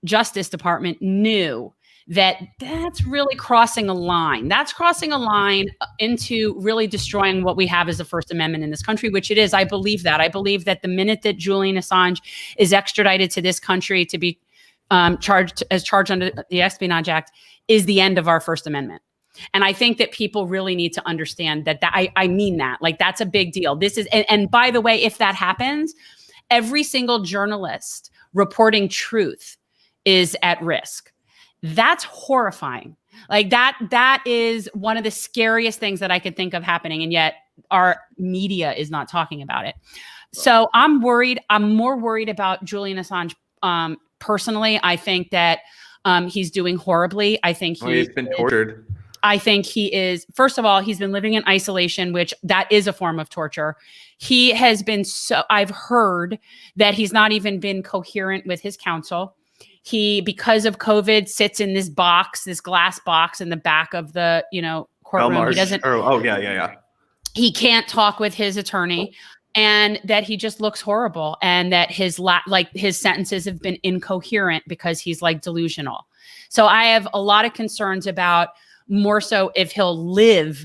C: Justice Department knew that that's really crossing a line. That's crossing a line into really destroying what we have as the First Amendment in this country, which it is. I believe that. I believe that the minute that Julian Assange is extradited to this country to be charged under the Espionage Act is the end of our First Amendment. And I think that people really need to understand that I mean that. Like, that's a big deal. This is, and by the way, if that happens, every single journalist reporting truth is at risk. That's horrifying. Like that is one of the scariest things that I could think of happening. And yet our media is not talking about it. So I'm worried. I'm more worried about Julian Assange. Personally, I think that he's doing horribly. I think
B: he's been tortured.
C: I think he is, first of all, he's been living in isolation, which that is a form of torture. He has been I've heard that he's not even been coherent with his counsel. He, because of COVID, sits in this box, this glass box in the back of the, courtroom. He doesn't.
B: Yeah.
C: He can't talk with his attorney, and that he just looks horrible, and that his sentences have been incoherent because he's delusional. So I have a lot of concerns about, more so, if he'll live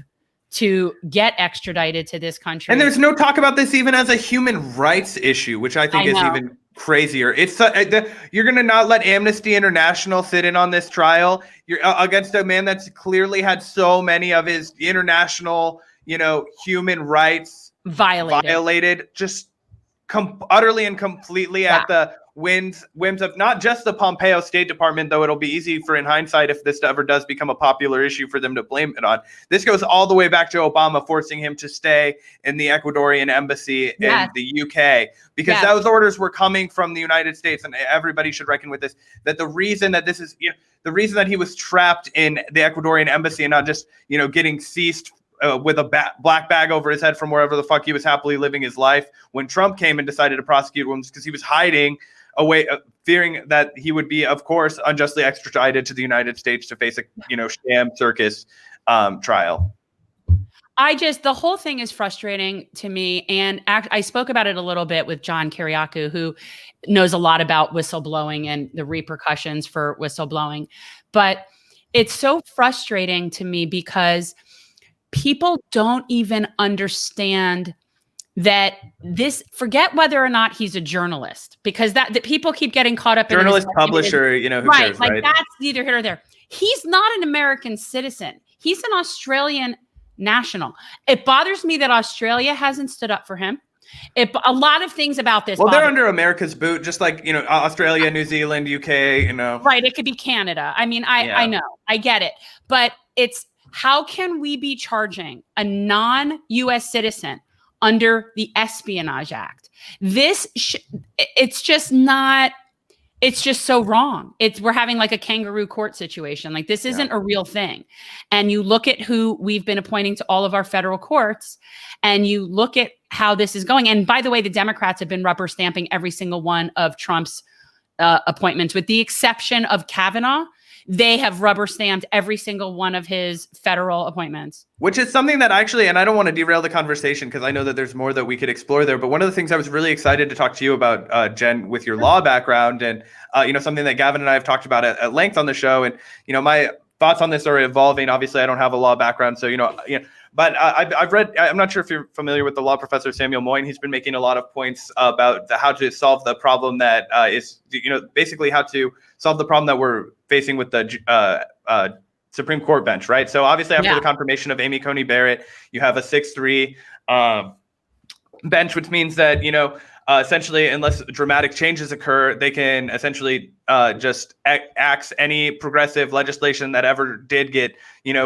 C: to get extradited to this country.
B: And there's no talk about this even as a human rights issue, which I think is even crazier. It's you're going to not let Amnesty International sit in on this trial. You're against a man that's clearly had so many of his international, human rights violated just utterly and completely at the whims of not just the Pompeo State Department, though it'll be easy for, in hindsight, if this ever does become a popular issue, for them to blame it on. This goes all the way back to Obama forcing him to stay in the Ecuadorian embassy in the UK, because those orders were coming from the United States, and everybody should reckon with this, that the reason that this is, the reason that he was trapped in the Ecuadorian embassy and not just, getting seized with a black bag over his head from wherever the fuck he was happily living his life when Trump came and decided to prosecute him, because he was hiding away, fearing that he would be, of course, unjustly extradited to the United States to face a sham circus trial.
C: The whole thing is frustrating to me. And I spoke about it a little bit with John Kiriakou, who knows a lot about whistleblowing and the repercussions for whistleblowing. But it's so frustrating to me because people don't even understand that forget whether or not he's a journalist, because that people keep getting caught up
B: journalist, in publisher, who cares, right?
C: That's neither here nor there. He's not an American citizen. He's an Australian national. It bothers me that Australia hasn't stood up for him. A lot of things about this.
B: Well, they're under America's boot, just like, Australia, New Zealand, UK, Right.
C: It could be Canada. I mean, I know, I get it. But it's, how can we be charging a non-US citizen under the Espionage Act? It's just not, it's just so wrong. We're having like a kangaroo court situation. Like, this isn't a real thing. And you look at who we've been appointing to all of our federal courts, and you look at how this is going. And by the way, the Democrats have been rubber stamping every single one of Trump's appointments, with the exception of Kavanaugh. They have rubber stamped every single one of his federal appointments.
B: Which is something that actually, and I don't want to derail the conversation because I know that there's more that we could explore there, but one of the things I was really excited to talk to you about, Jen, with your law background, and something that Gavin and I have talked about at length on the show, and my thoughts on this are evolving. Obviously, I don't have a law background, so but I've read. I'm not sure if you're familiar with the law professor Samuel Moyn. He's been making a lot of points about how to solve the problem that is, basically how to solve the problem that we're facing with the Supreme Court bench, right? So obviously, after the confirmation of Amy Coney Barrett, you have a 6-3 bench, which means that essentially, unless dramatic changes occur, they can essentially just axe any progressive legislation that ever did get,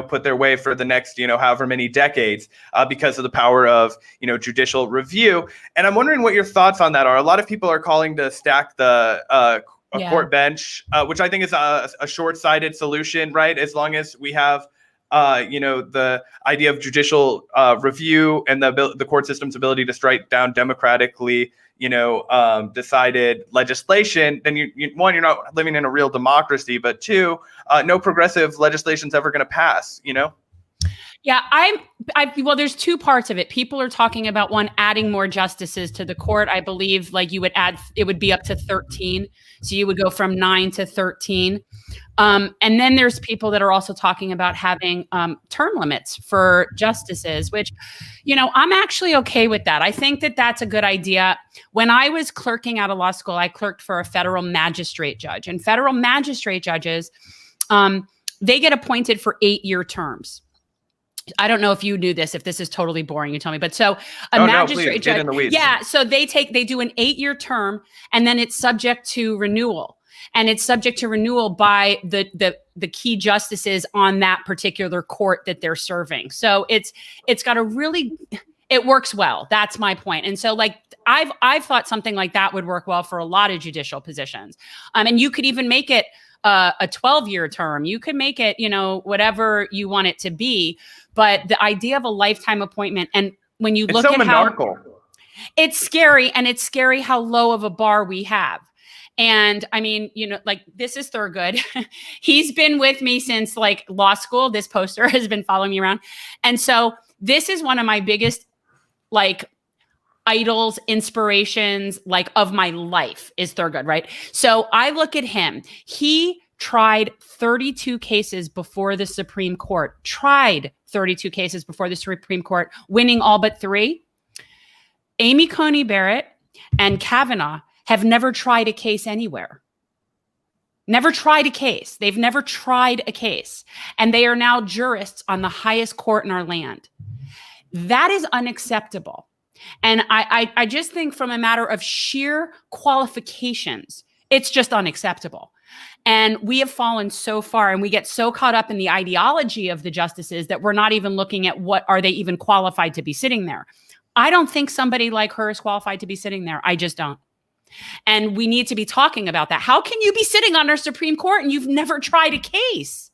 B: put their way for the next, however many decades, because of the power of, judicial review. And I'm wondering what your thoughts on that are. A lot of people are calling to stack the
C: Yeah.
B: court bench, which I think is a short-sighted solution, right? As long as we have, the idea of judicial review and the court system's ability to strike down democratically, decided legislation, then one, you're not living in a real democracy, but two, no progressive legislation's ever going to pass,
C: Yeah, well, there's two parts of it. People are talking about one, adding more justices to the court. I believe like you would add, it would be up to 13. So you would go from 9 to 13. And then there's people that are also talking about having term limits for justices, which, I'm actually okay with that. I think that that's a good idea. When I was clerking out of law school, I clerked for a federal magistrate judge, and federal magistrate judges, they get appointed for 8-year terms. I don't know if you knew this, if this is totally boring, you tell me. But so magistrate judge, so they do an 8-year term, and then it's subject to renewal. And it's subject to renewal by the key justices on that particular court that they're serving. So it's got it works well. That's my point. And so like I've thought something like that would work well for a lot of judicial positions. And you could even make it a 12-year term. You could make it, whatever you want it to be. But the idea of a lifetime appointment, and when you look at
B: monarchical.
C: It's scary, and it's scary how low of a bar we have. And I mean, like this is Thurgood. He's been with me since like law school. This poster has been following me around. And so this is one of my biggest like idols, inspirations, like of my life is Thurgood, right? So I look at him. He tried 32 cases before the Supreme Court, winning all but 3. Amy Coney Barrett and Kavanaugh have never tried a case anywhere. Never tried a case. They've never tried a case. And they are now jurists on the highest court in our land. That is unacceptable. And I just think from a matter of sheer qualifications, it's just unacceptable. And we have fallen so far, and we get so caught up in the ideology of the justices that we're not even looking at what are they even qualified to be sitting there. I don't think somebody like her is qualified to be sitting there. I just don't. And we need to be talking about that. How can you be sitting on our Supreme Court and you've never tried a case?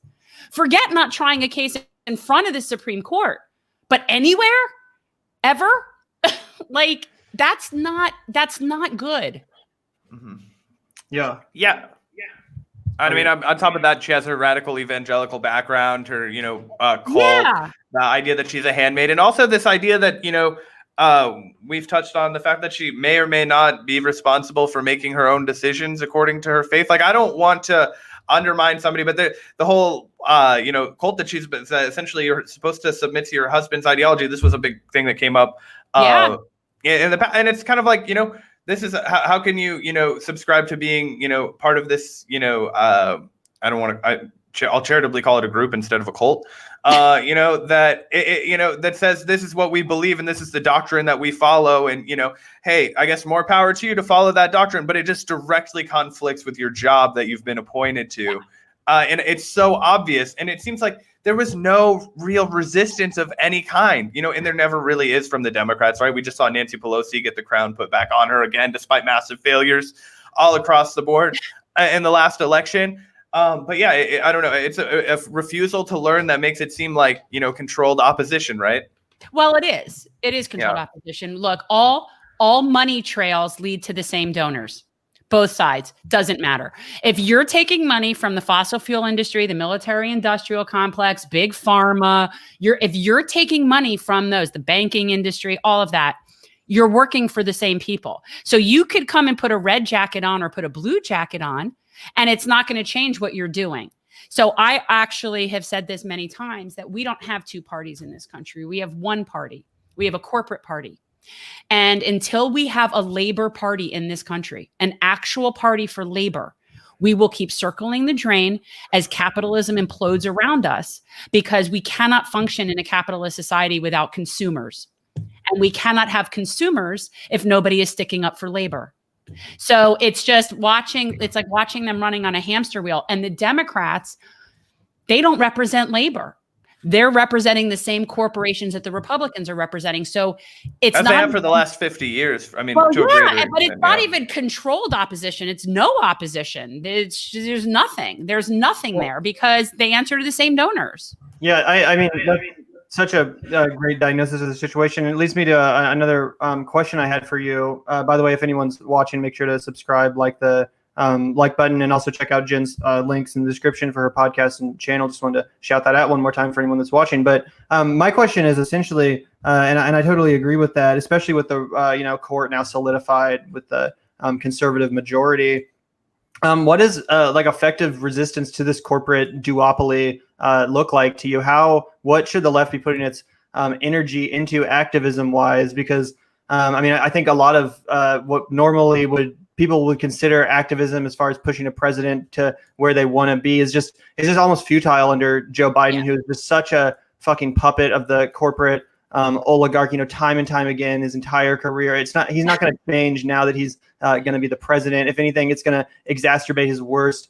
C: Forget not trying a case in front of the Supreme Court, but anywhere, ever? Like that's not good.
B: Mm-hmm.
A: Yeah.
B: I mean, on top of that, she has her radical evangelical background, her, cult, the idea that she's a handmaid, and also this idea that, we've touched on the fact that she may or may not be responsible for making her own decisions according to her faith. Like, I don't want to undermine somebody, but the whole, cult that she's essentially you're supposed to submit to your husband's ideology. This was a big thing that came up in the past, and it's kind of like, this is how can you, subscribe to being, part of this, I don't want to, I'll charitably call it a group instead of a cult, that says this is what we believe and this is the doctrine that we follow. And, hey, I guess more power to you to follow that doctrine, but it just directly conflicts with your job that you've been appointed to. And it's so obvious. And it seems like there was no real resistance of any kind, and there never really is from the Democrats, right? We just saw Nancy Pelosi get the crown put back on her again, despite massive failures all across the board in the last election. But yeah, I don't know. It's a refusal to learn that makes it seem like, controlled opposition, right?
C: Well, it is. It is controlled opposition. Look, all money trails lead to the same donors. Both sides. Doesn't matter. If you're taking money from the fossil fuel industry, the military industrial complex, big pharma, if you're taking money from those, the banking industry, all of that, you're working for the same people. So you could come and put a red jacket on or put a blue jacket on, and it's not going to change what you're doing. So I actually have said this many times that we don't have two parties in this country. We have one party. We have a corporate party. And until we have a labor party in this country, an actual party for labor, we will keep circling the drain as capitalism implodes around us, because we cannot function in a capitalist society without consumers. And we cannot have consumers if nobody is sticking up for labor. So it's just it's like watching them running on a hamster wheel. And the Democrats, they don't represent labor. they're representing the same corporations that the Republicans are representing. So it's
B: As
C: not
B: they have for the last 50 years. I mean,
C: well,
B: to a
C: yeah,
B: greater
C: but it's
B: extent,
C: not
B: yeah.
C: even controlled opposition. It's no opposition. There's nothing. There's nothing there because they answer to the same donors.
A: Yeah, I mean, that's such a great diagnosis of the situation. It leads me to another question I had for you. By the way, if anyone's watching, make sure to subscribe, like the like button, and also check out Jen's links in the description for her podcast and channel. Just wanted to shout that out one more time for anyone that's watching. But my question is essentially, and I totally agree with that, especially with the court now solidified with the conservative majority. What is like effective resistance to this corporate duopoly look like to you? What should the left be putting its energy into activism wise? Because I mean, I think a lot of what normally people would consider activism as far as pushing a president to where they want to be is just almost futile under Joe Biden, who is just such a fucking puppet of the corporate oligarch, time and time again, his entire career. He's not going to change now that he's going to be the president. If anything, it's going to exacerbate his worst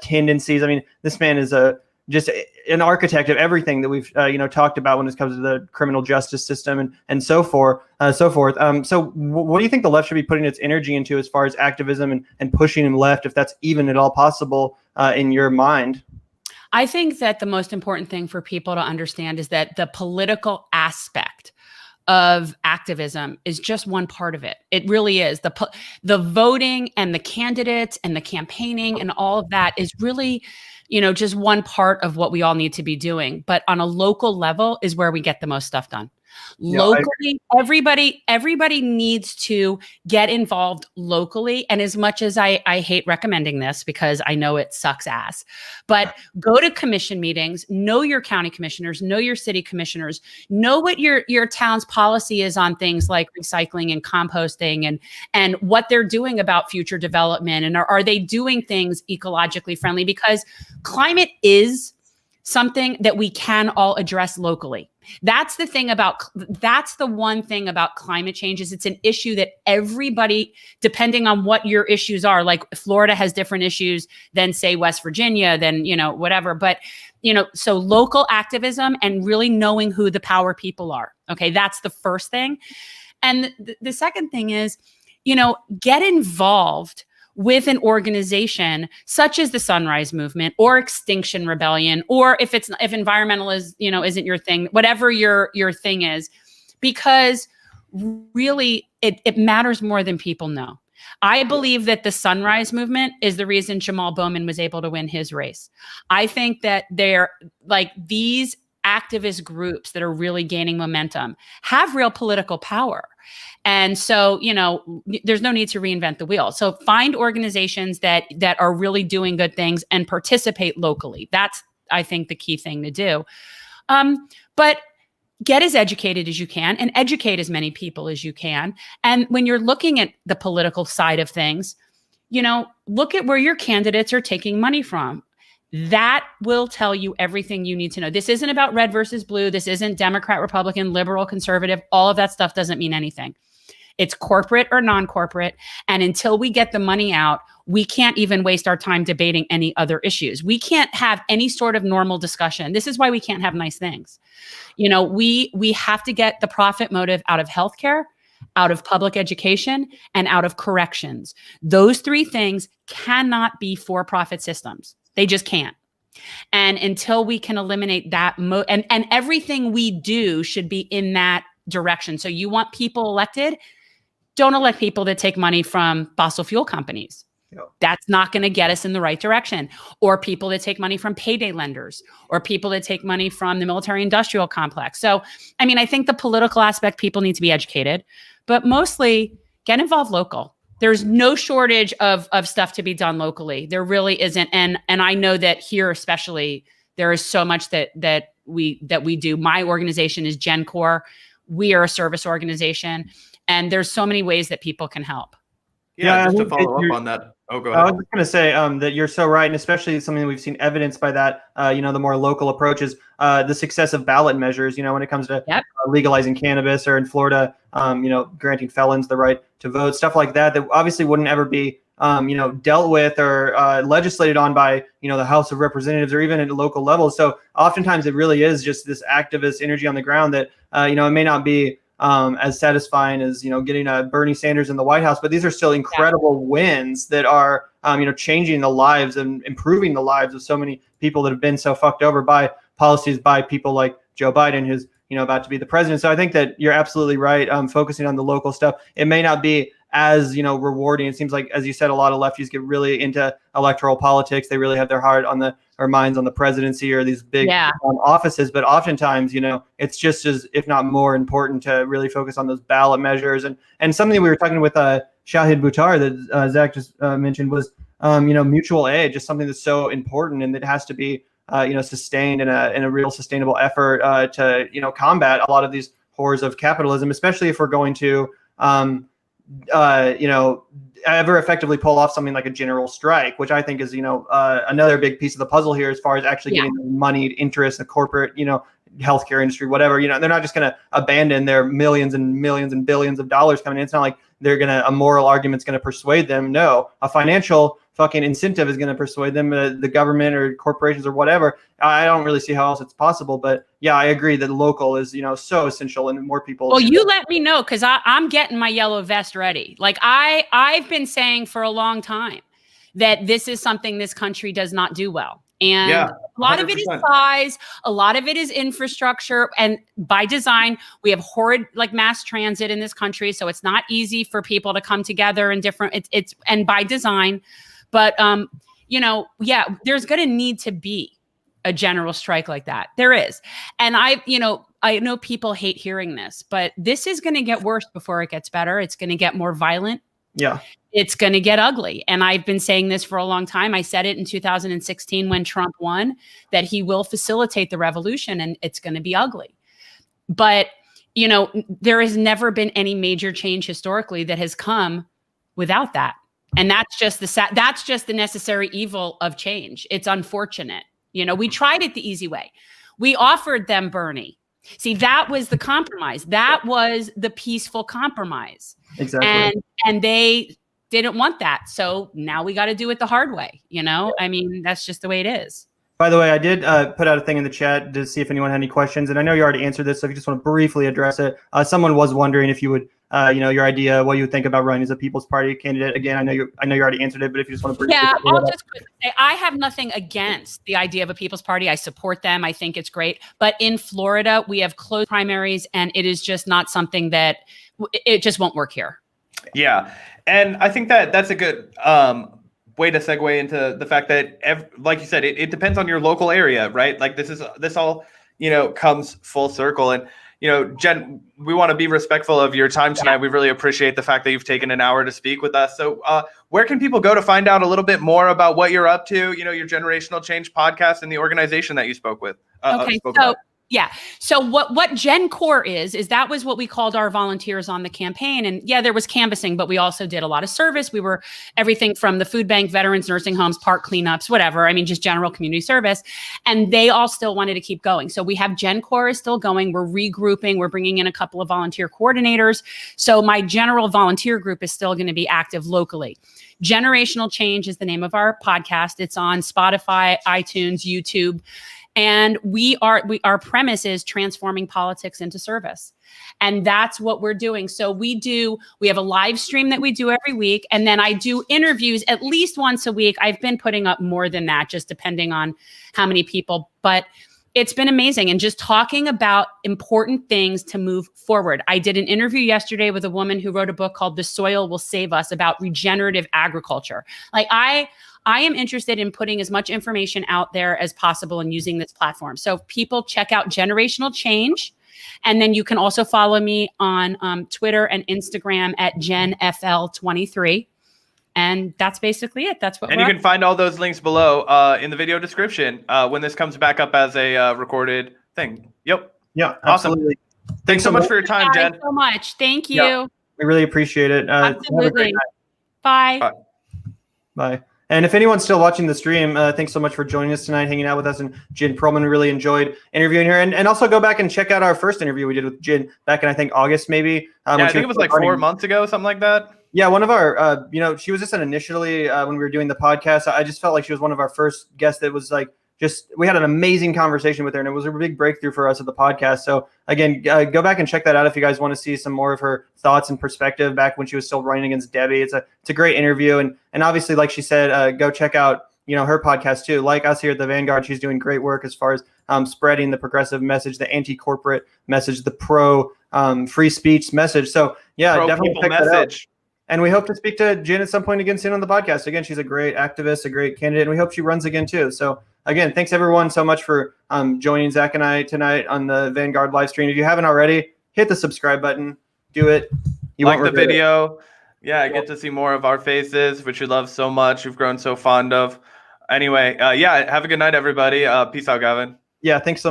A: tendencies. I mean, this man is just an architect of everything that we've talked about when it comes to the criminal justice system and so forth. So what do you think the left should be putting its energy into as far as activism and pushing him left, if that's even at all possible in your mind?
C: I think that the most important thing for people to understand is that the political aspect of activism is just one part of it. It really is. The voting and the candidates and the campaigning and all of that is really, just one part of what we all need to be doing. But on a local level is where we get the most stuff done. Locally, everybody needs to get involved locally. And as much as I hate recommending this because I know it sucks ass, but go to commission meetings, know your county commissioners, know your city commissioners, know what your town's policy is on things like recycling and composting and what they're doing about future development. And are they doing things ecologically friendly? Because climate is something that we can all address locally. That's the one thing about climate change is it's an issue that everybody, depending on what your issues are, like Florida has different issues than say West Virginia, than, whatever. But, so local activism and really knowing who the power people are. Okay. That's the first thing. And the second thing is, get involved with an organization such as the Sunrise Movement or Extinction Rebellion, or if environmental isn't your thing, whatever your thing is, because really it matters more than people know. I believe that the Sunrise Movement is the reason Jamal Bowman was able to win his race. I think that they're like these activist groups that are really gaining momentum have real political power. And so, there's no need to reinvent the wheel. So find organizations that are really doing good things and participate locally. That's, I think, the key thing to do. But get as educated as you can and educate as many people as you can. And when you're looking at the political side of things, look at where your candidates are taking money from. That will tell you everything you need to know. This isn't about red versus blue. This isn't Democrat, Republican, liberal, conservative. All of that stuff doesn't mean anything. It's corporate or non-corporate. And until we get the money out, we can't even waste our time debating any other issues. We can't have any sort of normal discussion. This is why we can't have nice things. We have to get the profit motive out of healthcare, out of public education, and out of corrections. Those three things cannot be for-profit systems. They just can't. And until we can eliminate that, and everything we do should be in that direction. So you want people elected, don't elect people that take money from fossil fuel companies. That's not going to get us in the right direction. Or people that take money from payday lenders, or people that take money from the military industrial complex. So, I mean, I think the political aspect, people need to be educated, but mostly get involved local. There's no shortage of stuff to be done locally. There really isn't. And I know that here, especially, there is so much that we do. My organization is GenCore. We are a service organization, and there's so many ways that people can help.
B: Yeah, just to follow up on that. Oh, go ahead.
A: I was just going to say that you're so right, and especially something that we've seen evidence by that, the more local approaches, the success of ballot measures, when it comes to legalizing cannabis, or in Florida, granting felons the right to vote, stuff like that, that obviously wouldn't ever be dealt with or legislated on by, the House of Representatives or even at local levels. So oftentimes it really is just this activist energy on the ground that, it may not be as satisfying as, getting Bernie Sanders in the White House, but these are still incredible wins that are, changing the lives and improving the lives of so many people that have been so fucked over by policies by people like Joe Biden, who's, about to be the president. So I think that you're absolutely right. Focusing on the local stuff, it may not be as, rewarding. It seems like, as you said, a lot of lefties get really into electoral politics. They really have their heart on or minds on the presidency or these big offices. But oftentimes, it's just as, if not more important to really focus on those ballot measures. And something we were talking with Shahid Buttar that Zach just mentioned was, mutual aid, just something that's so important and that has to be, sustained in a real sustainable effort to, combat a lot of these horrors of capitalism, especially if we're going to, ever effectively pull off something like a general strike, which I think is, another big piece of the puzzle here as far as actually getting the moneyed interest, the corporate, healthcare industry, whatever, they're not just going to abandon their millions and millions and billions of dollars coming in. It's not like a moral argument's going to persuade them. No, a financial fucking incentive is going to persuade them, the government or corporations or whatever. I don't really see how else it's possible, but yeah, I agree that local is, so essential and more people.
C: Well, you let me know, because I'm getting my yellow vest ready. Like I've been saying for a long time that this is something this country does not do well. And a lot of it is size, a lot of it is infrastructure, and by design, we have horrid mass transit in this country, so it's not easy for people to come together in different. It's and by design, but there's going to need to be a general strike like that. There is, and I know people hate hearing this, but this is going to get worse before it gets better. It's going to get more violent.
A: Yeah.
C: It's going to get ugly. And I've been saying this for a long time. I said it in 2016 when Trump won, that he will facilitate the revolution and it's going to be ugly. But, there has never been any major change historically that has come without that. And that's just the necessary evil of change. It's unfortunate. We tried it the easy way. We offered them Bernie. See, that was the compromise. That was the peaceful compromise.
A: Exactly.
C: And they didn't want that. So now we got to do it the hard way. I mean, that's just the way it is.
A: By the way, I did put out a thing in the chat to see if anyone had any questions. And I know you already answered this, so if you just want to briefly address it. Someone was wondering if you would, your idea, what you would think about running as a People's Party candidate. Again, I know you already answered it, but if you just want to briefly.
C: Yeah, I'll just quickly say, I have nothing against the idea of a People's Party. I support them. I think it's great. But in Florida, we have closed primaries, and it is just not something that it just won't work here.
B: Yeah. And I think that's a good way to segue into the fact that, like you said, it depends on your local area, right? Like this all, comes full circle. And, Jen, we want to be respectful of your time tonight. We really appreciate the fact that you've taken an hour to speak with us. So where can people go to find out a little bit more about what you're up to, your Generational Change podcast and the organization that you spoke with?
C: Yeah. So what Gen Core is that was what we called our volunteers on the campaign. And yeah, there was canvassing, but we also did a lot of service. We were everything from the food bank, veterans, nursing homes, park cleanups, whatever. I mean, just general community service. And they all still wanted to keep going. So we have Gen Core is still going. We're regrouping. We're bringing in a couple of volunteer coordinators. So my general volunteer group is still going to be active locally. Generational Change is the name of our podcast. It's on Spotify, iTunes, YouTube. And our premise is transforming politics into service. And that's what we're doing. So we have a live stream that we do every week. And then I do interviews at least once a week. I've been putting up more than that, just depending on how many people, but it's been amazing. And just talking about important things to move forward. I did an interview yesterday with a woman who wrote a book called The Soil Will Save Us about regenerative agriculture. Like I am interested in putting as much information out there as possible and using this platform. So people check out Generational Change. And then you can also follow me on Twitter and Instagram at GenFL23. And that's basically it. That's what.
B: And you can find all those links below in the video description when this comes back up as a recorded thing. Yep.
A: Yeah,
B: awesome.
A: Absolutely.
B: Thanks so much for your time, Jen.
C: Thanks so much. Thank you.
A: Yeah, we really appreciate it.
C: Absolutely.
A: Have a great night.
C: Bye.
B: Bye.
A: Bye. And if anyone's still watching the stream, thanks so much for joining us tonight, hanging out with us. And Jen Perelman, really enjoyed interviewing her. And also go back and check out our first interview we did with Jen back in, I think, August maybe.
B: I think it was like 4 months ago, something like that.
A: Yeah, one of our, she was just initially when we were doing the podcast. I just felt like she was one of our first guests that was like, we had an amazing conversation with her, and it was a big breakthrough for us at the podcast. So again, go back and check that out if you guys want to see some more of her thoughts and perspective back when she was still running against Debbie. It's a great interview, and obviously, like she said, go check out her podcast too. Like us here at the Vanguard, she's doing great work as far as spreading the progressive message, the anti-corporate message, the pro free speech message. So yeah, definitely check that out. And we hope to speak to Jen at some point again soon on the podcast. Again, she's a great activist, a great candidate, and we hope she runs again too. So again, thanks everyone so much for joining Zach and I tonight on the Vanguard live stream. If you haven't already, hit the subscribe button. Do it.
B: You like the video. Yeah, I get to see more of our faces, which you love so much. You've grown so fond of. Anyway, have a good night, everybody. Peace out, Gavin.
A: Yeah, thanks so much.